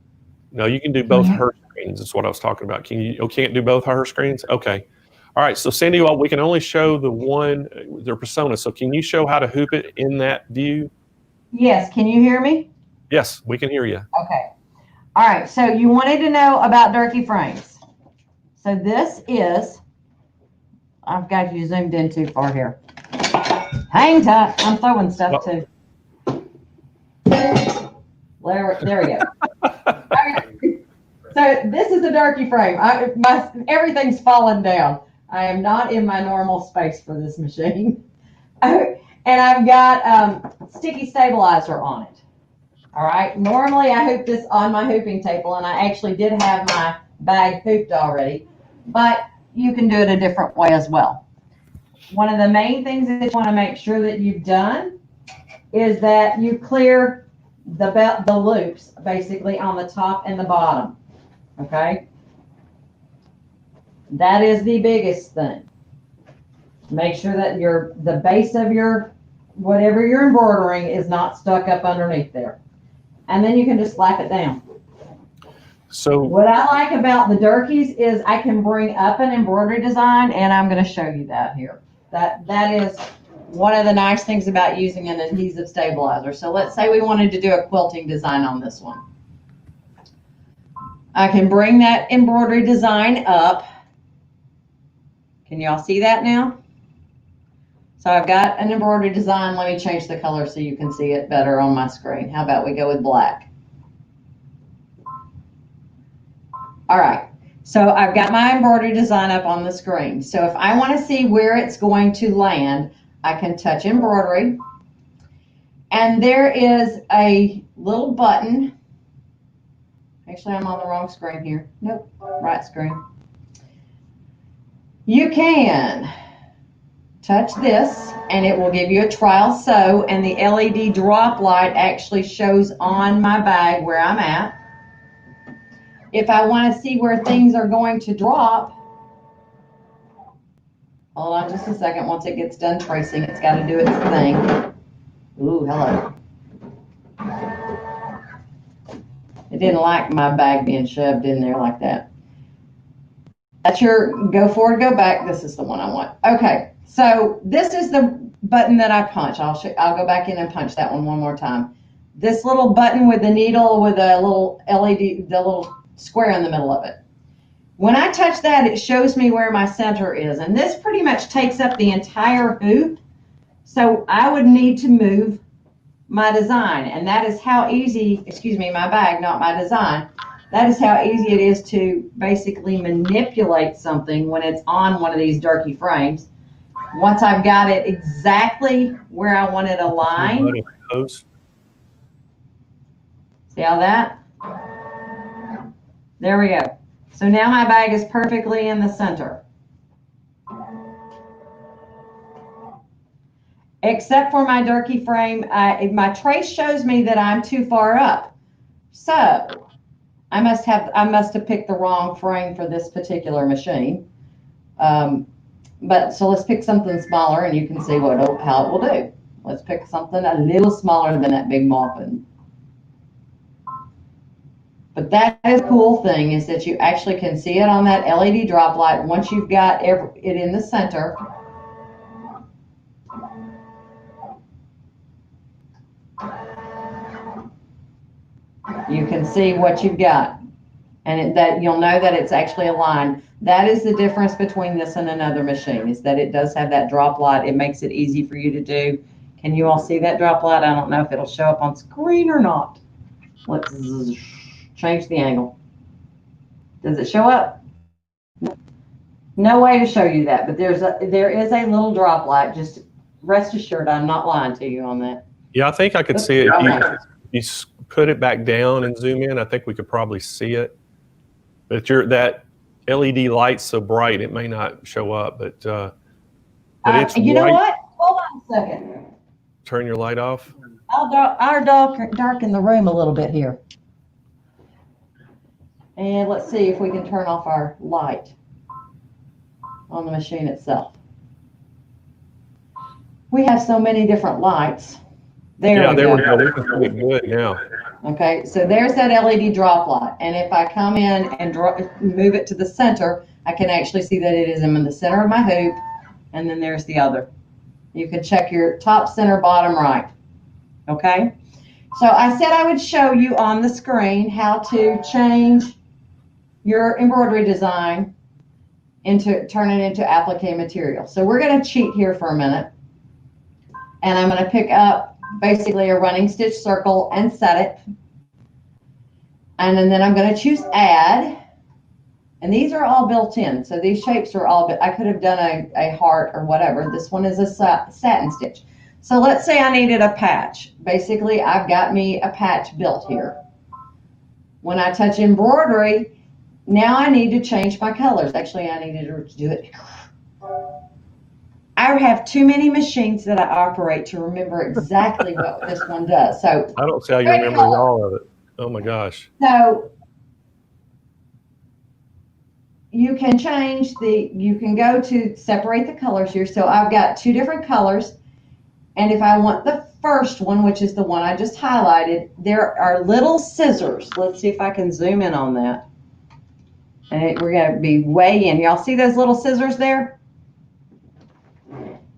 No, you can do both her screens. That's what I was talking about. Can't do both her screens? Okay. All right. So Cindy, we can only show their persona. So can you show how to hoop it in that view? Yes. Can you hear me? Yes, we can hear you. Okay. All right. So you wanted to know about Durkee frames. So this is, I've got you zoomed in too far here. Hang tight. I'm throwing stuff too. There we go. Okay. So this is a Durkee frame. Everything's fallen down. I am not in my normal space for this machine. And I've got sticky stabilizer on it. All right. Normally I hoop this on my hooping table, and I actually did have my bag hooped already, but you can do it a different way as well. One of the main things that you want to make sure that you've done is that you clear the loops basically on the top and the bottom. Okay. That is the biggest thing. Make sure that the base of your whatever you're embroidering is not stuck up underneath there. And then you can just slap it down. So what I like about the Durkees is I can bring up an embroidery design, and I'm going to show you that here. That is one of the nice things about using an adhesive stabilizer. So let's say we wanted to do a quilting design on this one. I can bring that embroidery design up. Can y'all see that now? So I've got an embroidery design. Let me change the color so you can see it better on my screen. How about we go with black? All right. So I've got my embroidery design up on the screen. So if I want to see where it's going to land, I can touch embroidery. And there is a little button. Actually, I'm on the wrong screen here. Nope, right screen. You can touch this and it will give you a trial sew, and the LED drop light actually shows on my bag where I'm at. If I want to see where things are going to drop, hold on just a second. Once it gets done tracing, it's got to do its thing. Ooh, hello. It didn't like my bag being shoved in there like that. That's your go forward, go back. This is the one I want. Okay, so this is the button that I punch. I'll go back in and punch that one more time. This little button with the needle with a little LED, the little square in the middle of it. When I touch that, it shows me where my center is, and this pretty much takes up the entire hoop. So I would need to move my design, and that is how easy, excuse me, my bag, not my design. That is how easy it is to basically manipulate something when it's on one of these Durkee frames. Once I've got it exactly where I want it aligned. See how that? There we go. So now my bag is perfectly in the center. Except for my Durkee frame, my trace shows me that I'm too far up. So I must have picked the wrong frame for this particular machine. So let's pick something smaller, and you can see how it will do. Let's pick something a little smaller than that big muffin. But that is the cool thing, is that you actually can see it on that LED drop light once you've got it in the center. You can see what you've got. And that you'll know that it's actually aligned. That is the difference between this and another machine, is that it does have that drop light. It makes it easy for you to do. Can you all see that drop light? I don't know if it'll show up on screen or not. Let's change the angle. Does it show up? No way to show you that, but there is a little drop light. Just rest assured, I'm not lying to you on that. Yeah, I think I could see it. If you put it back down and zoom in, I think we could probably see it. But that LED light's so bright, it may not show up. But it's you know white. what? Hold on a second. Turn your light off. I'll darken the room a little bit here. And let's see if we can turn off our light on the machine itself. We have so many different lights. There we go. We can see it good now. Okay, so there's that LED drop light. And if I come in and move it to the center, I can actually see that it is in the center of my hoop. And then there's the other. You can check your top, center, bottom, right. Okay, so I said I would show you on the screen how to change your embroidery design turn it into applique material. So we're going to cheat here for a minute. And I'm going to pick up basically a running stitch circle and set it. And then I'm going to choose add. And these are all built in. So these shapes are all, I could have done a heart or whatever. This one is a satin stitch. So let's say I needed a patch. Basically, I've got me a patch built here. When I touch embroidery, now I need to change my colors. Actually, I needed to do it. I have too many machines that I operate to remember exactly what this one does. So I don't see how you remember all of it. Oh my gosh. So you can change you can go to separate the colors here. So I've got two different colors. And if I want the first one, which is the one I just highlighted, there are little scissors. Let's see if I can zoom in on that. And we're going to be way in. Y'all see those little scissors there?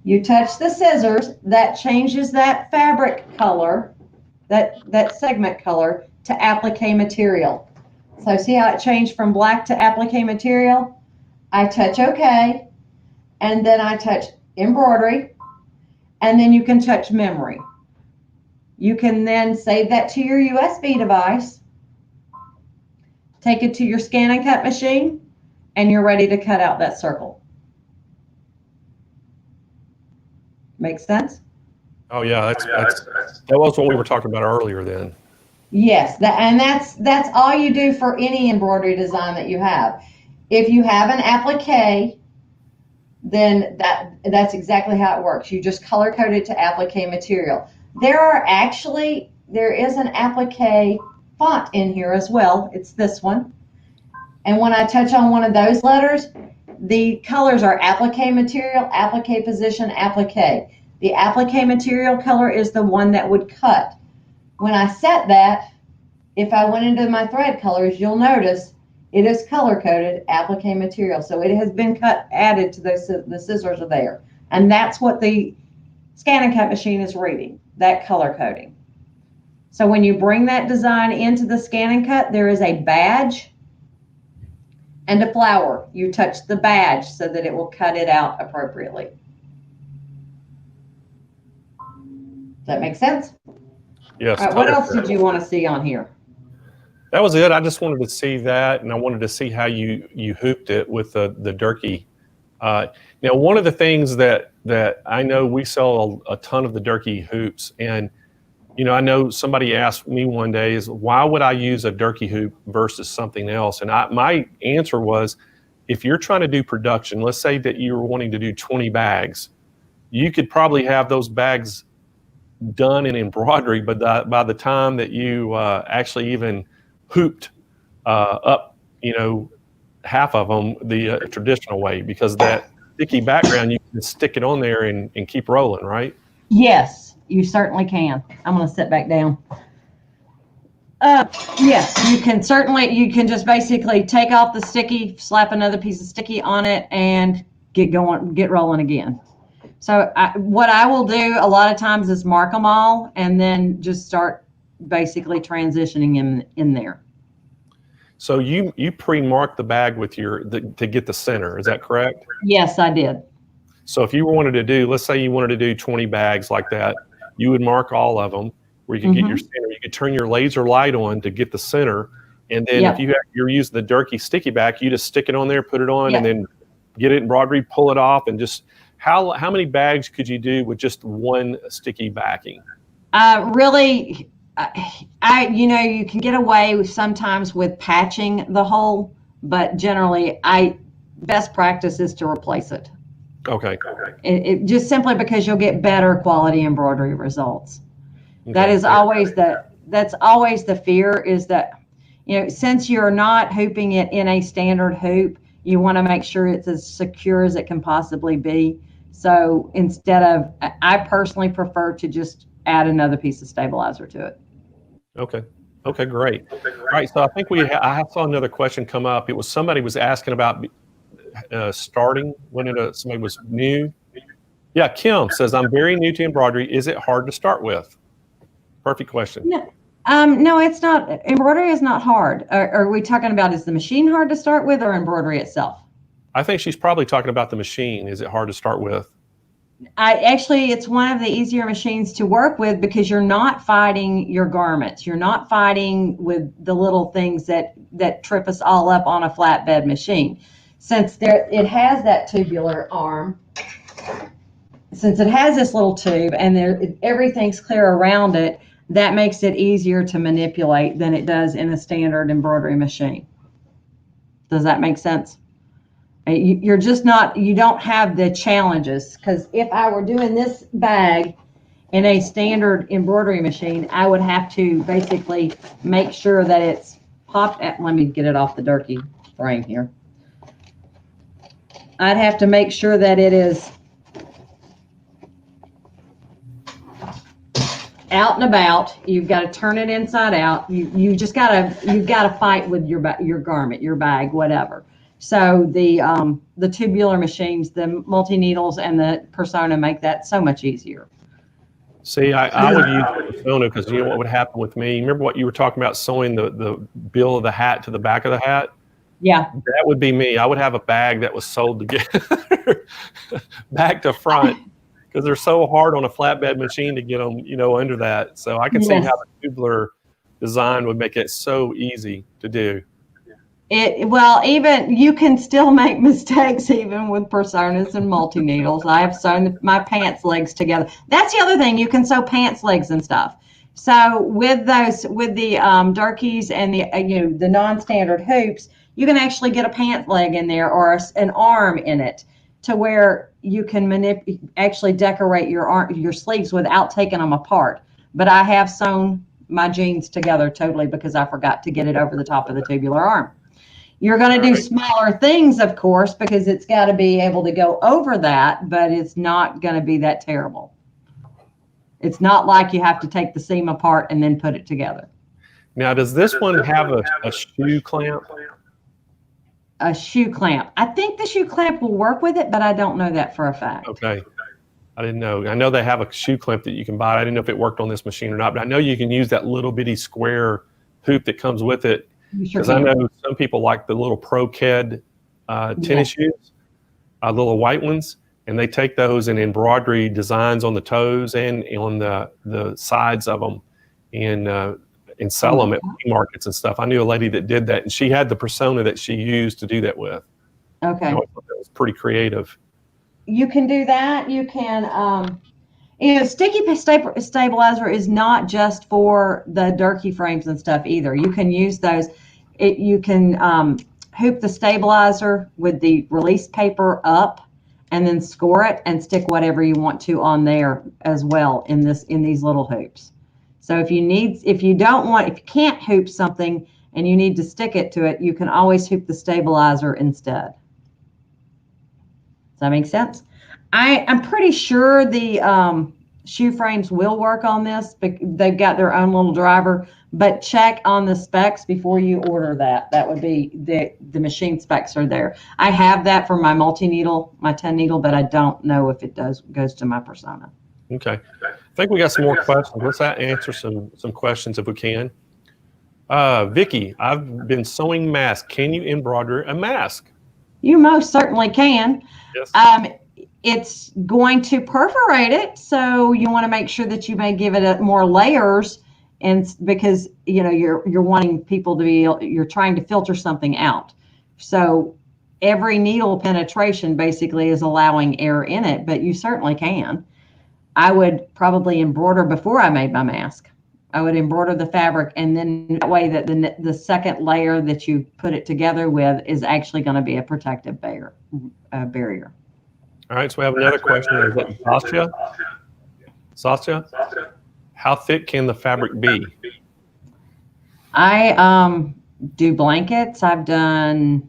You touch the scissors, that changes that fabric color, that segment color, to applique material. So see how it changed from black to applique material? I touch OK, and then I touch embroidery, and then you can touch memory. You can then save that to your USB device, take it to your ScanNCut machine, and you're ready to cut out that circle. Makes sense? Oh yeah, that was what we were talking about earlier then. Yes, that's all you do for any embroidery design that you have. If you have an applique, then that's exactly how it works. You just color code it to applique material. There is an applique font in here as well. It's this one. And when I touch on one of those letters, the colors are applique material, applique position, applique. The applique material color is the one that would cut. When I set that, if I went into my thread colors, you'll notice it is color coded applique material. So it has been added to the scissors are there. And that's what the ScanNCut machine is reading, that color coding. So when you bring that design into the ScanNCut, there is a badge and a flower. You touch the badge so that it will cut it out appropriately. Does that make sense? Yes. All right, what else did you want to see on here? That was it. I just wanted to see that, and I wanted to see how you hooped it with the Durkee. Now, one of the things that I know, we sell a ton of the Durkee hoops, and I know somebody asked me one day is, why would I use a Durkee hoop versus something else? And my answer was, if you're trying to do production, let's say that you were wanting to do 20 bags, you could probably have those bags done in embroidery, but by the time that you actually even hooped up, half of them the traditional way, because that sticky background, you can stick it on there and keep rolling, right? Yes, you certainly can. I'm going to sit back down. Yes, you can just basically take off the sticky, slap another piece of sticky on it, and get rolling again. So what I will do a lot of times is mark them all and then just start basically transitioning in there. So you pre-mark the bag with to get the center. Is that correct? Yes, I did. So if you wanted to do, let's say you wanted to do 20 bags like that, you would mark all of them where you could get your center. You could turn your laser light on to get the center. And then if you're using the Durkee sticky back, you just stick it on there, put it on, and then get it embroidery, pull it off, and just how many bags could you do with just one sticky backing? Really, you can get away sometimes with patching the hole, but generally, best practice is to replace it. Okay. It just simply because you'll get better quality embroidery results. Okay. That's always the fear, is that, since you're not hooping it in a standard hoop, you want to make sure it's as secure as it can possibly be. So I personally prefer to just add another piece of stabilizer to it. Okay, great. All right, so I think I saw another question come up. It was somebody was asking about starting when somebody was new. Yeah, Kim says, I'm very new to embroidery. Is it hard to start with? Perfect question. No, it's not. Embroidery is not hard. Are we talking about, is the machine hard to start with, or embroidery itself? I think she's probably talking about the machine. Is it hard to start with? It's one of the easier machines to work with, because you're not fighting your garments. You're not fighting with the little things that trip us all up on a flatbed machine. Since it has that tubular arm, since it has this little tube and everything's clear around it, that makes it easier to manipulate than it does in a standard embroidery machine. Does that make sense? You don't have the challenges, because if I were doing this bag in a standard embroidery machine, I would have to basically make sure that it's popped at, let me get it off the Durkee frame here. I'd have to make sure that it is out and about. You've got to turn it inside out. You've got to fight with your garment, your bag, whatever. So the tubular machines, the multi-needles, and the Persona make that so much easier. See, I would use the Persona, because you know what would happen with me? Remember what you were talking about, sewing the bill of the hat to the back of the hat? Yeah. That would be me. I would have a bag that was sewed together back to front, because they're so hard on a flatbed machine to get them, under that. So I can see how the tubular design would make it so easy to do. Even you can still make mistakes even with Personas and multi-needles. I have sewn my pants legs together. That's the other thing. You can sew pants legs and stuff. So with the Durkees and the non-standard hoops, you can actually get a pant leg in there, or an arm in it, to where you can actually decorate your sleeves without taking them apart. But I have sewn my jeans together totally, because I forgot to get it over the top of the tubular arm. You're going to do smaller things, of course, because it's got to be able to go over that, but it's not going to be that terrible. It's not like you have to take the seam apart and then put it together. Now, does this one have a shoe clamp? A shoe clamp. I think the shoe clamp will work with it, but I don't know that for a fact. Okay. I didn't know. I know they have a shoe clamp that you can buy. I didn't know if it worked on this machine or not, but I know you can use that little bitty square hoop that comes with it. Because I know some people like the little Pro Ked tennis shoes, little white ones, and they take those and embroidery designs on the toes and on the sides of them, and sell them at flea markets and stuff. I knew a lady that did that, and she had the Persona that she used to do that with. Okay. I thought that was pretty creative. You can do that. You can, sticky stabilizer is not just for the Durkee frames and stuff either. You can use those. You can hoop the stabilizer with the release paper up, and then score it and stick whatever you want to on there as well in these little hoops. So if you can't hoop something and you need to stick it to it, you can always hoop the stabilizer instead. Does that make sense? I'm pretty sure the shoe frames will work on this, but they've got their own little driver. But check on the specs before you order that. That would be the machine specs are there. I have that for my multi-needle, my 10 needle, but I don't know if it goes to my Persona. Okay. think we got some more questions. Let's answer some questions if we can. Vicky, I've been sewing masks. Can you embroider a mask? You most certainly can. Yes. It's going to perforate it, so you want to make sure that you may give it more layers, and because you're wanting people to be, you're trying to filter something out. So every needle penetration basically is allowing air in it, but you certainly can. I would probably embroider before I made my mask. I would embroider the fabric, and then that way that the second layer that you put it together with is actually going to be a protective barrier. All right, so we have another question. Is that Sasha? How thick can the fabric be? I do blankets. I've done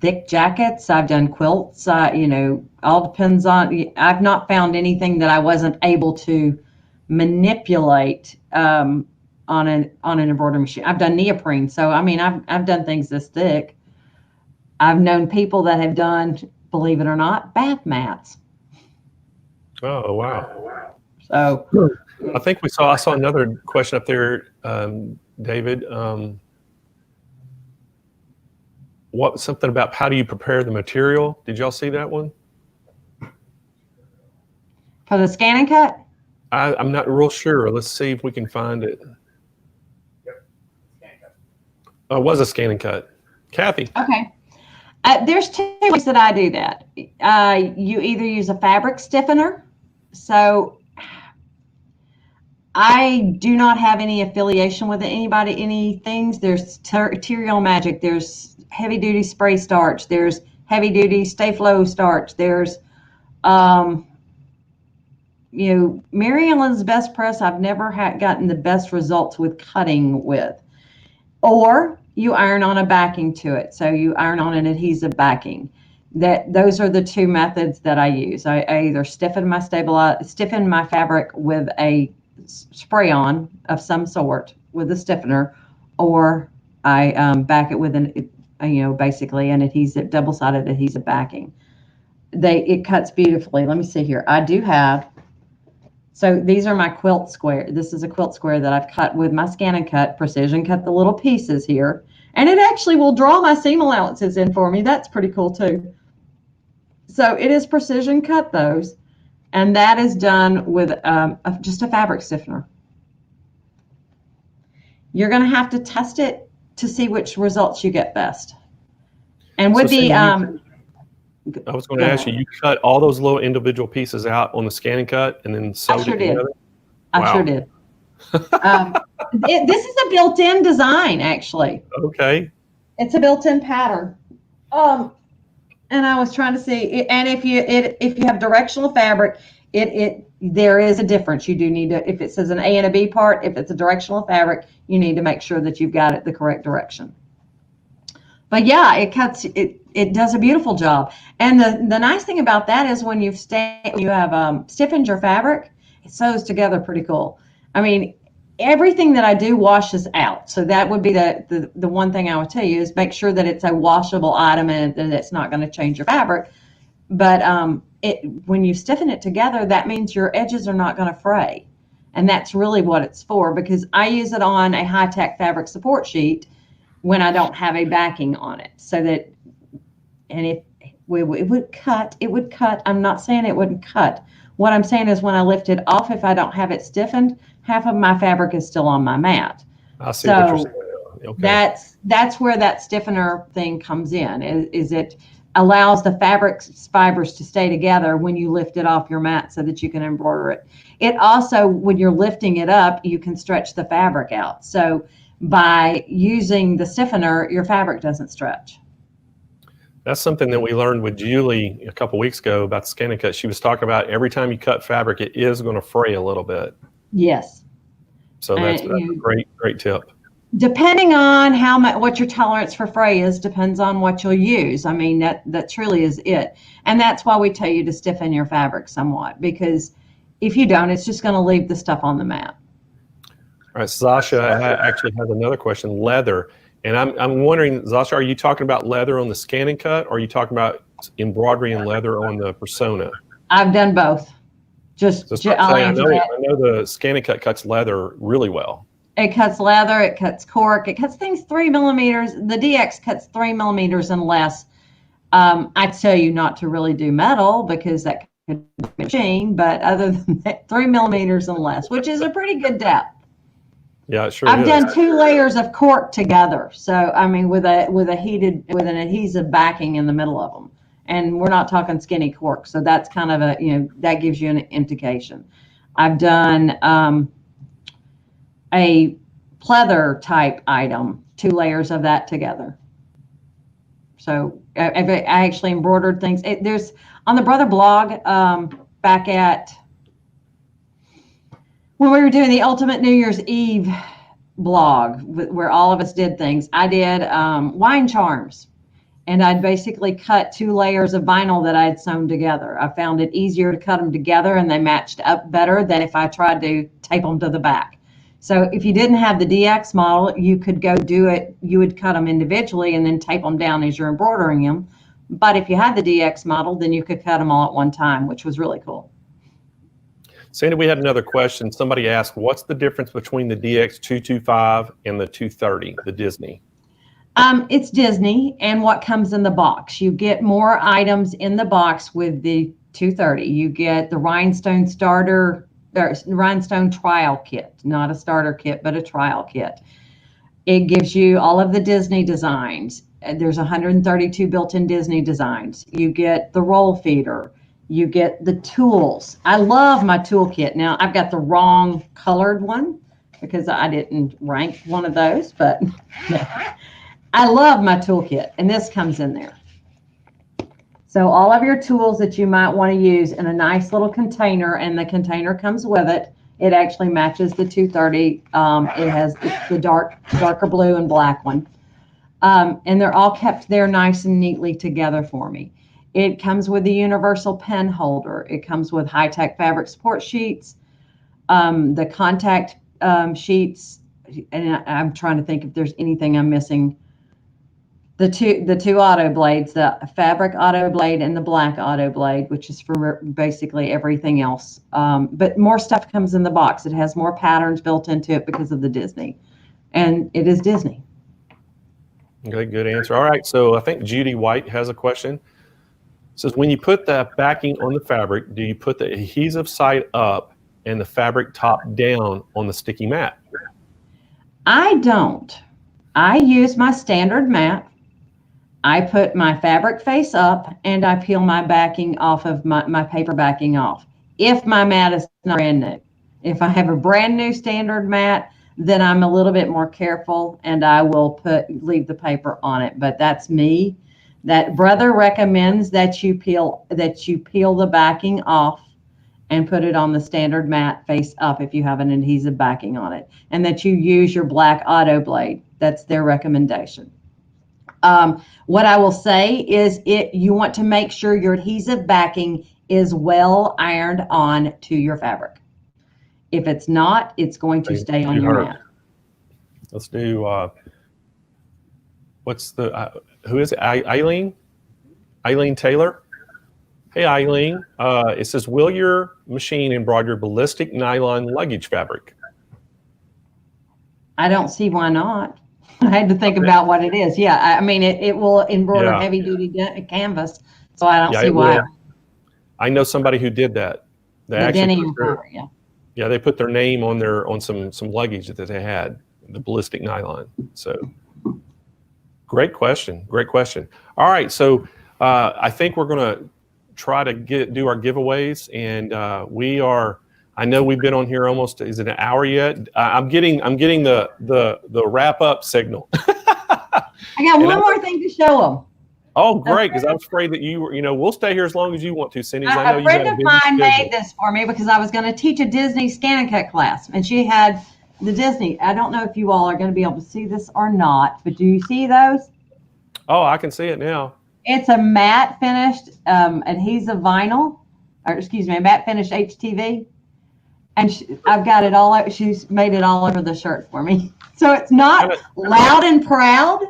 thick jackets. I've done quilts. All depends on. I've not found anything that I wasn't able to manipulate on an embroidery machine. I've done neoprene, so I mean, I've done things this thick. I've known people that have done, believe it or not, bath mats. Oh, wow. So I saw another question up there, David. Something about how do you prepare the material? Did y'all see that one? For the ScanNCut? I'm not real sure. Let's see if we can find it. Yep. ScanNCut. Oh, it was a ScanNCut. Kathy. Okay. There's two ways that I do that. You either use a fabric stiffener. So I do not have any affiliation with any things. There's Material Magic. There's heavy duty spray starch. There's heavy duty stay flow starch. There's, Mary Ellen's Best Press. I've never gotten the best results with cutting with. Or you iron on a backing to it. So you iron on an adhesive backing. Those are the two methods that I use. I either stiffen my fabric with a spray on of some sort with a stiffener, or I back it with basically an adhesive, double-sided adhesive backing. It cuts beautifully. Let me see here. I do have. So these are my quilt square. This is a quilt square that I've cut with my ScanNCut, precision cut the little pieces here. And it actually will draw my seam allowances in for me. That's pretty cool too. So it is precision cut those. And that is done with just a fabric stiffener. You're going to have to test it to see which results you get best. And with I was going to ask you, you cut all those little individual pieces out on the ScanNCut and then sewed it together? I sure did. This is a built-in design, actually. Okay. It's a built-in pattern. And I was trying to see, and if you have directional fabric, there is a difference. You do need to, if it says an A and a B part, if it's a directional fabric, you need to make sure that you've got it the correct direction. But yeah, it does a beautiful job. And the nice thing about that is when you have stiffened your fabric, it sews together pretty cool. I mean, everything that I do washes out. So that would be the one thing I would tell you is make sure that it's a washable item and that it's not going to change your fabric. But when you stiffen it together, that means your edges are not going to fray. And that's really what it's for, because I use it on a high-tech fabric support sheet when I don't have a backing on it. So that, and it would cut. I'm not saying it wouldn't cut. What I'm saying is when I lift it off, if I don't have it stiffened, half of my fabric is still on my mat. I see what you're saying. Okay. That's where that stiffener thing comes in, is it allows the fabric fibers to stay together when you lift it off your mat so that you can embroider it. It also, when you're lifting it up, you can stretch the fabric out. So by using the stiffener, your fabric doesn't stretch. That's something that we learned with Julie a couple weeks ago about the ScanNCut. She was talking about every time you cut fabric, it is going to fray a little bit. Yes. So that's a great tip. Depending on what your tolerance for fray is, depends on what you'll use. I mean, that truly is it. And that's why we tell you to stiffen your fabric somewhat, because if you don't, it's just going to leave the stuff on the mat. All right, Zasha actually has another question, leather. And I'm wondering, Zasha, are you talking about leather on the ScanNCut, or are you talking about embroidery and leather on the Persona? I've done both. So I know the ScanNCut cuts leather really well. It cuts leather, it cuts cork, it cuts things 3 millimeters. The DX cuts 3 millimeters and less. I'd tell you not to really do metal because that could be a machine, but other than that, 3 millimeters and less, which is a pretty good depth. Yeah, it sure I've is. done 2 layers of cork together. So I mean, with an adhesive backing in the middle of them, and we're not talking skinny cork. So that's kind of that gives you an indication. I've done a pleather type item, 2 layers of that together. So I actually embroidered things. There's on the Brother blog back at when we were doing the Ultimate New Year's Eve blog where all of us did things. I did wine charms, and I'd basically cut 2 layers of vinyl that I'd sewn together. I found it easier to cut them together, and they matched up better than if I tried to tape them to the back. So if you didn't have the DX model, you could go do it. You would cut them individually and then tape them down as you're embroidering them. But if you had the DX model, then you could cut them all at one time, which was really cool. Sandy, we had another question. Somebody asked, what's the difference between the DX 225 and the 230, the Disney? It's Disney and what comes in the box. You get more items in the box with the 230. You get the rhinestone starter, or rhinestone trial kit, not a starter kit, but a trial kit. It gives you all of the Disney designs. There's 132 built-in Disney designs. You get the roll feeder. You get the tools. I love my toolkit. Now, I've got the wrong colored one because I didn't rank one of those, but I love my toolkit, and this comes in there. So all of your tools that you might want to use in a nice little container, and the container comes with it. It actually matches the 230. It's the darker blue and black one. And they're all kept there nice and neatly together for me. It comes with the universal pen holder. It comes with high-tech fabric support sheets, the contact sheets, and I'm trying to think if there's anything I'm missing. The two auto blades, the fabric auto blade and the black auto blade, which is for basically everything else. But more stuff comes in the box. It has more patterns built into it because of the Disney. And it is Disney. Okay, good answer. All right, so I think Judy White has a question. It says, when you put the backing on the fabric, do you put the adhesive side up and the fabric top down on the sticky mat? I don't. I use my standard mat. I put my fabric face up and I peel my backing off of my paper backing off. If my mat is not brand new. If I have a brand new standard mat, then I'm a little bit more careful and I will leave the paper on it. But that's me. That Brother recommends that you peel the backing off and put it on the standard mat face up if you have an adhesive backing on it, and that you use your black auto blade. That's their recommendation. What I will say is you want to make sure your adhesive backing is well ironed on to your fabric. If it's not, it's going to stay on your mat. Let's do, who is it? Eileen Taylor. Hey, Eileen. It says, will your machine embroider ballistic nylon luggage fabric? I don't see why not. I had to think about what it is. Yeah, I mean, it will embroider heavy duty canvas, so I don't see why. I know somebody who did that. They they put their name on some luggage that they had, the ballistic nylon. So great question. All right, so I think we're going to try to do our giveaways, and I know we've been on here almost, is it an hour yet? I'm getting the wrap up signal. I got one more thing to show them. Oh, great! Because I was afraid that we'll stay here as long as you want to, Cindy. I know a friend of mine made this for me because I was going to teach a Disney ScanNCut class, and she had the Disney. I don't know if you all are going to be able to see this or not, but do you see those? Oh, I can see it now. It's a matte finished adhesive vinyl, matte finished HTV. And I've got it all over. She's made it all over the shirt for me. So it's not loud and proud.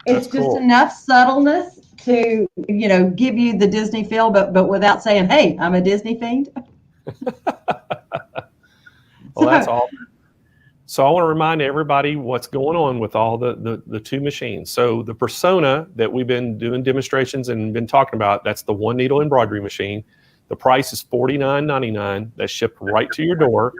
It's just enough subtleness to, give you the Disney feel, but without saying, hey, I'm a Disney fiend. Well, that's all. So I want to remind everybody what's going on with all the two machines. So the Persona that we've been doing demonstrations and been talking about, that's the one needle embroidery machine. The price is $49.99. That's shipped right to your door.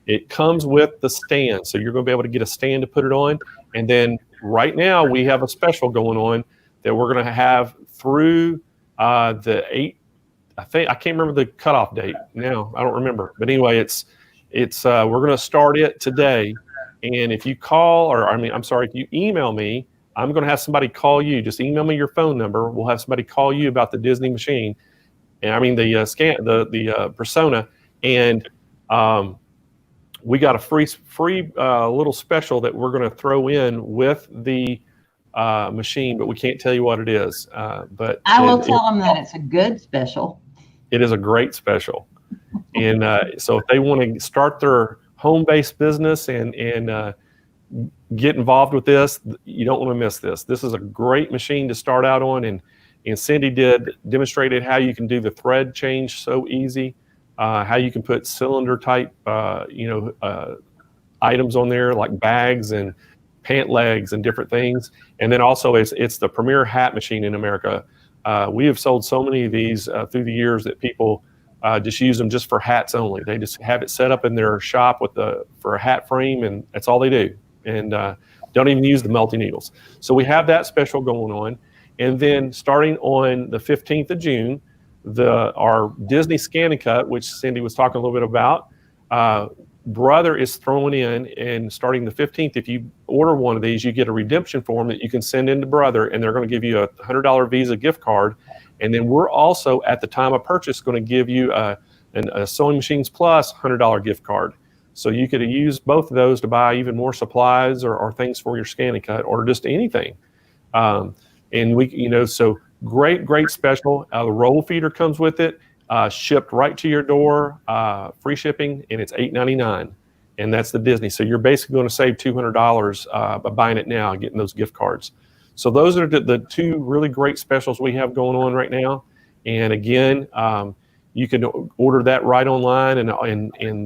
It comes with the stand. So you're going to be able to get a stand to put it on. And then right now we have a special going on that we're going to have through the 8th. I can't remember the cutoff date now. I don't remember. But anyway, it's we're going to start it today. And if you call, if you email me, I'm going to have somebody call you. Just email me your phone number. We'll have somebody call you about the Disney machine. And the Persona. And we got a free little special that we're going to throw in with the machine, but we can't tell you what it is. But I will tell them that it's a good special. It is a great special. And so if they want to start their home-based business and get involved with this, you don't want to miss this. This is a great machine to start out on. And Cindy demonstrated how you can do the thread change so easy, how you can put cylinder type, items on there like bags and pant legs and different things. And then also it's the premier hat machine in America. We have sold so many of these through the years that people just use them just for hats only. They just have it set up in their shop for a hat frame, and that's all they do. And don't even use the multi-needles. So we have that special going on. And then starting on the 15th of June, our Disney ScanNCut, which Cindy was talking a little bit about, Brother is throwing in, and starting the 15th, if you order one of these, you get a redemption form that you can send in to Brother, and they're going to give you a $100 Visa gift card. And then we're also, at the time of purchase, going to give you a Sewing Machines Plus $100 gift card. So you could use both of those to buy even more supplies or things for your ScanNCut or just anything. And so great special. The roll feeder comes with it, shipped right to your door, free shipping, and it's $8.99. And that's the Disney. So you're basically going to save $200 by buying it now and getting those gift cards. So those are the two really great specials we have going on right now. And again, you can order that right online, and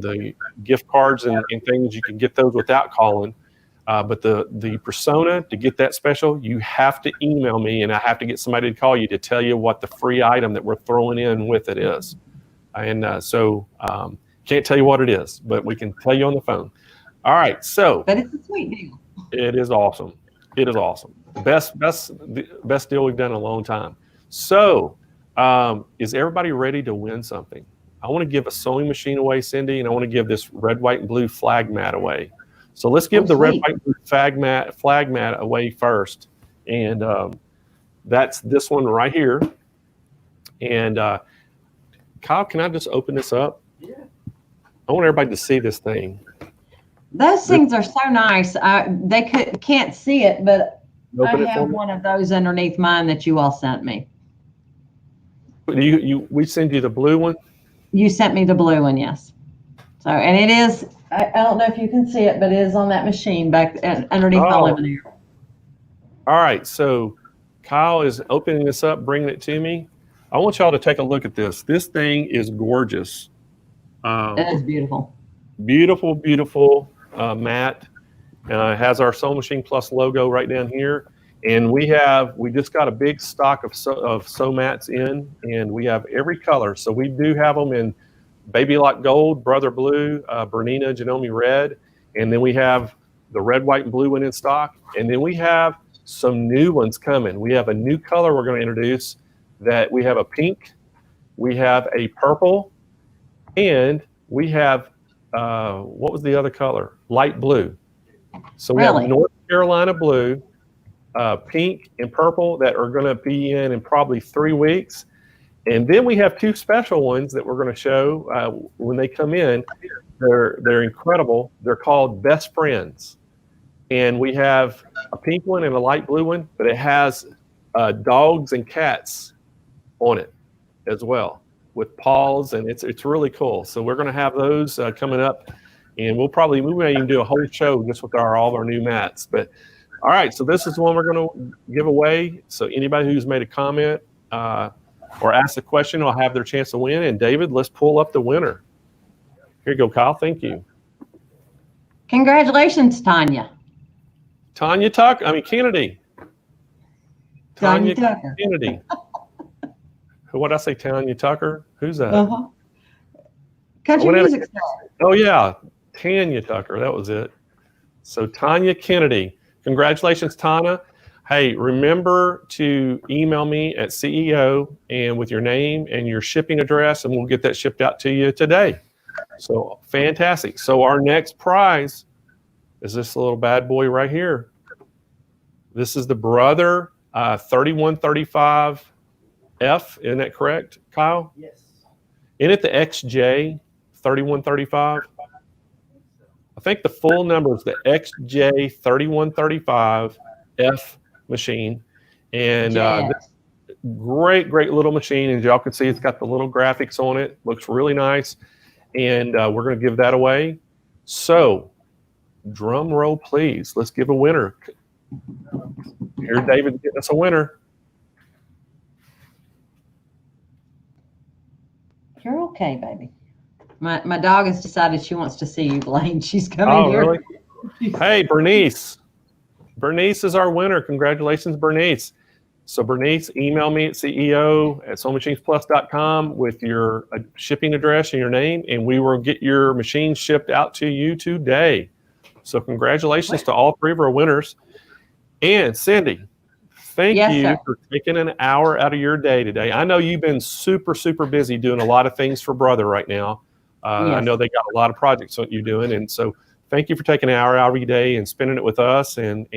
the gift cards and things, you can get those without calling. But the Persona, to get that special, you have to email me, and I have to get somebody to call you to tell you what the free item that we're throwing in with it is. And can't tell you what it is, but we can tell you on the phone. All right, so. But it's a sweet deal. It is awesome. It is awesome. Best deal we've done in a long time. So is everybody ready to win something? I want to give a sewing machine away, Cindy, and I want to give this red, white, and blue flag mat away. So let's give the red, white, and blue flag mat away first. And that's this one right here. And Kyle, can I just open this up? Yeah. I want everybody to see this thing. Those things are so nice. They can't see it, but I have one of those underneath mine that you all sent me. We send you the blue one? You sent me the blue one, yes. So, and it is, I don't know if you can see it, but it is on that machine back underneath my luminaire. All right, so Kyle is opening this up, bringing it to me. I want y'all to take a look at this. This thing is gorgeous. That is beautiful. Beautiful, beautiful mat. It has our Sewing Machine Plus logo right down here. And we just got a big stock of sew mats in, and we have every color. So we do have them in Baby Lock Gold, Brother Blue, Bernina, Janome Red. And then we have the red, white, and blue one in stock. And then we have some new ones coming. We have a new color we're going to introduce, that we have a pink, we have a purple, and we have, what was the other color? Light blue. So we have North Carolina blue, pink, and purple that are going to be in probably 3 weeks. And then we have two special ones that we're going to show when they come in. They're incredible. They're called Best Friends. And we have a pink one and a light blue one, but it has dogs and cats on it as well, with paws, and it's really cool. So we're going to have those coming up, and we may even do a whole show just with all of our new mats. But All right, so this is the one we're going to give away. So anybody who's made a comment or asked a question will have their chance to win. And David, let's pull up the winner. Here you go, Kyle. Thank you. Congratulations, Tanya. Kennedy. Tanya Tucker. Kennedy. What did I say, Tanya Tucker? Who's that? Uh-huh. Country music star. Oh, yeah. Tanya Tucker. That was it. So Tanya Kennedy. Congratulations, Tanya. Hey, remember to email me at CEO and with your name and your shipping address, and we'll get that shipped out to you today. So fantastic. So our next prize is this little bad boy right here. This is the Brother 3135F. Isn't that correct, Kyle? Yes. Isn't it the XJ 3135? I think the full number is the XJ 3135F machine. And great little machine. As y'all can see, it's got the little graphics on it. Looks really nice. And we're going to give that away. So, drum roll, please. Let's give a winner. Here, David, getting us a winner. You're okay, baby. My dog has decided she wants to see you, Blaine. She's coming here. Really? Hey, Bernice. Bernice is our winner. Congratulations, Bernice. So Bernice, email me at CEO@SewingMachinesPlus.com with your shipping address and your name, and we will get your machine shipped out to you today. So congratulations to all three of our winners. And Cindy, thank you for taking an hour out of your day today. I know you've been super busy doing a lot of things for Brother right now. I know they got a lot of projects that you're doing, and so thank you for taking an hour out of your day and spending it with us. And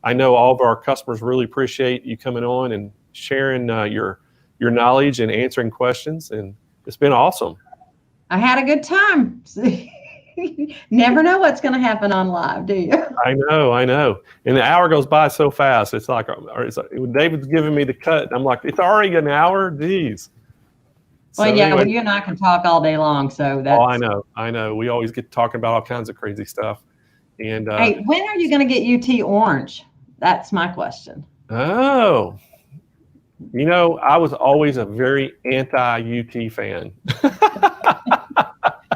I know all of our customers really appreciate you coming on and sharing your knowledge and answering questions, and it's been awesome. I had a good time. Never know what's going to happen on live, do you? I know. And the hour goes by so fast. It's like David's giving me the cut. And I'm like, it's already an hour? Jeez. Well, yeah, anyway, well, you and I can talk all day long. So that's. Oh, I know. We always get talking about all kinds of crazy stuff. And hey, when are you going to get UT Orange? That's my question. Oh, I was always a very anti-UT fan.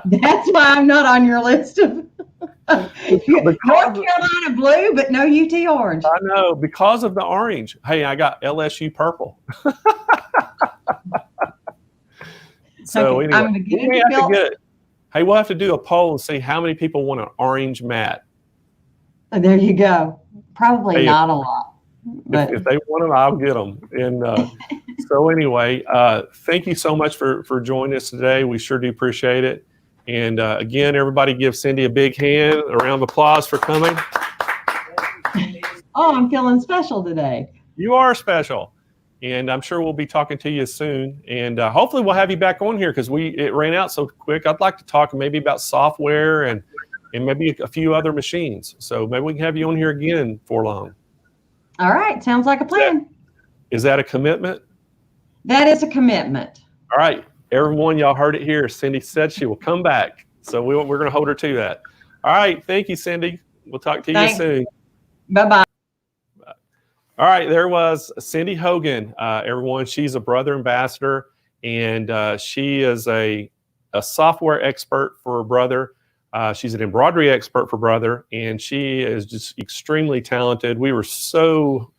That's why I'm not on your list of North Carolina blue, but no UT orange. I know, because of the orange. Hey, I got LSU purple. So okay, anyway, we have to get it. Hey, we'll have to do a poll and see how many people want an orange mat. There you go. Probably not a lot. But if they want them, I'll get them. And so anyway, thank you so much for joining us today. We sure do appreciate it. And again, everybody give Cindy a big hand, a round of applause for coming. Oh, I'm feeling special today. You are special. And I'm sure we'll be talking to you soon. And hopefully we'll have you back on here because it ran out so quick. I'd like to talk maybe about software and maybe a few other machines. So maybe we can have you on here again for long. All right. Sounds like a plan. Is that a commitment? That is a commitment. All right. Everyone, y'all heard it here. Cindy said she will come back. So we're going to hold her to that. All right. Thank you, Cindy. We'll talk to you soon. Bye-bye. All right. There was Cindy Hogan, everyone. She's a Brother ambassador, and she is a software expert for Brother. She's an embroidery expert for Brother, and she is just extremely talented. We were so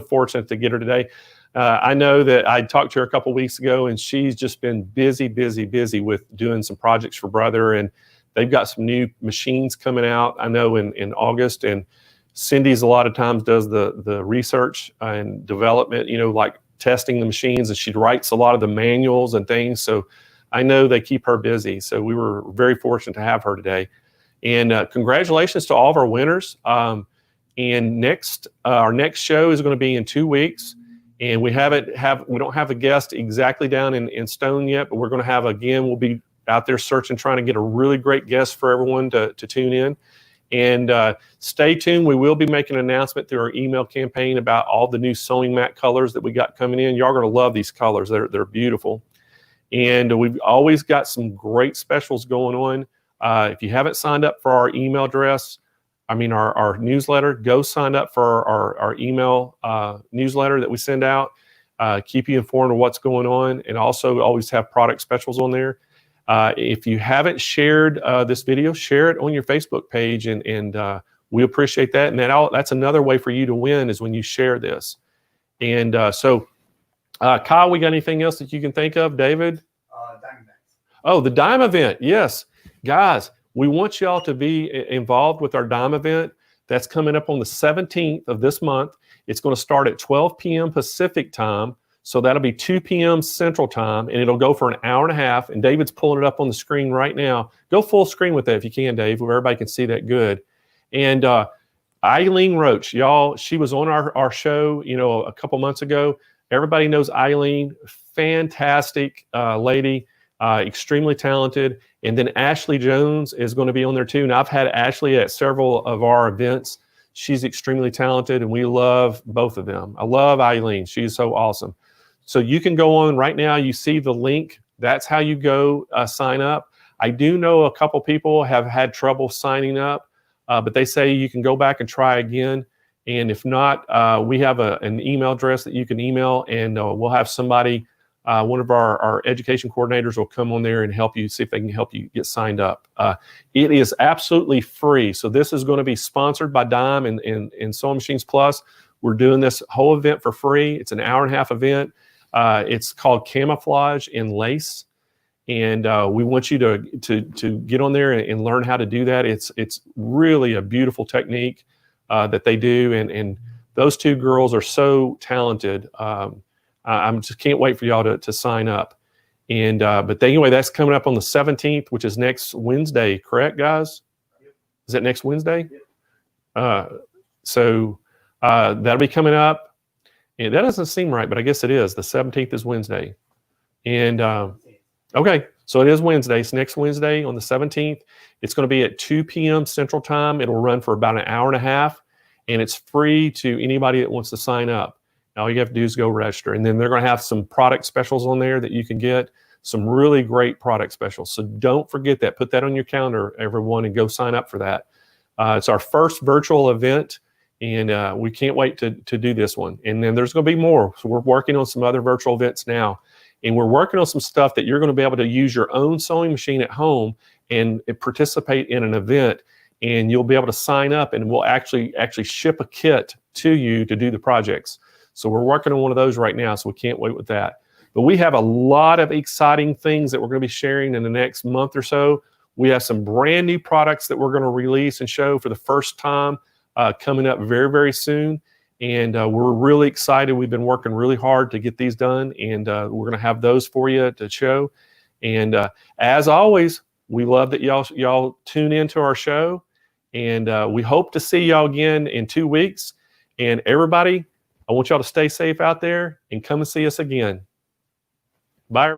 fortunate to get her today. I know that I talked to her a couple weeks ago, and she's just been busy with doing some projects for Brother, and they've got some new machines coming out, I know, in August. And Cindy's a lot of times does the research and development, like testing the machines, and she writes a lot of the manuals and things. So I know they keep her busy. So we were very fortunate to have her today. And congratulations to all of our winners. And our next show is going to be in 2 weeks. And we don't have a guest exactly down in stone yet, but we're going to have, again, we'll be out there searching, trying to get a really great guest for everyone to tune in. And stay tuned. We will be making an announcement through our email campaign about all the new sewing mat colors that we got coming in. Y'all are going to love these colors. They're beautiful. And we've always got some great specials going on. If you haven't signed up for our email address, our newsletter. Go sign up for our email newsletter that we send out. Keep you informed of what's going on, and also always have product specials on there. If you haven't shared this video, share it on your Facebook page, and we appreciate that. And that's another way for you to win, is when you share this. And Kyle, we got anything else that you can think of? David? Diamondbacks. Oh, the Dime event. Yes. Guys, we want y'all to be involved with our Dime event. That's coming up on the 17th of this month. It's going to start at 12 p.m. Pacific time. So that'll be 2 p.m. Central time, and it'll go for an hour and a half. And David's pulling it up on the screen right now. Go full screen with that if you can, Dave, where everybody can see that good. And Eileen Roach, y'all, she was on our show, a couple months ago. Everybody knows Eileen, fantastic lady, extremely talented. And then Ashley Jones is going to be on there too. And I've had Ashley at several of our events. She's extremely talented, and we love both of them. I love Eileen. She's so awesome. So you can go on right now. You see the link. That's how you go sign up. I do know a couple people have had trouble signing up, but they say you can go back and try again. And if not, we have an email address that you can email, and we'll have somebody, one of our education coordinators will come on there and help you, see if they can help you get signed up. It is absolutely free. So this is going to be sponsored by Dime and Sewing Machines Plus. We're doing this whole event for free. It's an hour and a half event. It's called Camouflage in Lace. And we want you to get on there and learn how to do that. It's really a beautiful technique that they do. And those two girls are so talented. I just can't wait for y'all to sign up. And but anyway, that's coming up on the 17th, which is next Wednesday, correct, guys? Yep. Is that next Wednesday? Yep. So that'll be coming up. And that doesn't seem right, but I guess it is. The 17th is Wednesday. And okay, so it is Wednesday. It's next Wednesday on the 17th. It's going to be at 2 p.m. Central Time. It'll run for about an hour and a half, and it's free to anybody that wants to sign up. All you have to do is go register. And then they're going to have some product specials on there that you can get, some really great product specials. So don't forget that. Put that on your calendar, everyone, and go sign up for that. It's our first virtual event, and we can't wait to do this one. And then there's going to be more. So we're working on some other virtual events now. And we're working on some stuff that you're going to be able to use your own sewing machine at home and participate in an event. And you'll be able to sign up, and we'll actually ship a kit to you to do the projects. So we're working on one of those right now, so we can't wait with that. But we have a lot of exciting things that we're going to be sharing in the next month or so. We have some brand new products that we're going to release and show for the first time coming up very, very soon. And we're really excited. We've been working really hard to get these done, and we're going to have those for you to show. And as always, we love that y'all tune into our show. And we hope to see y'all again in 2 weeks. And everybody, I want y'all to stay safe out there and come and see us again. Bye.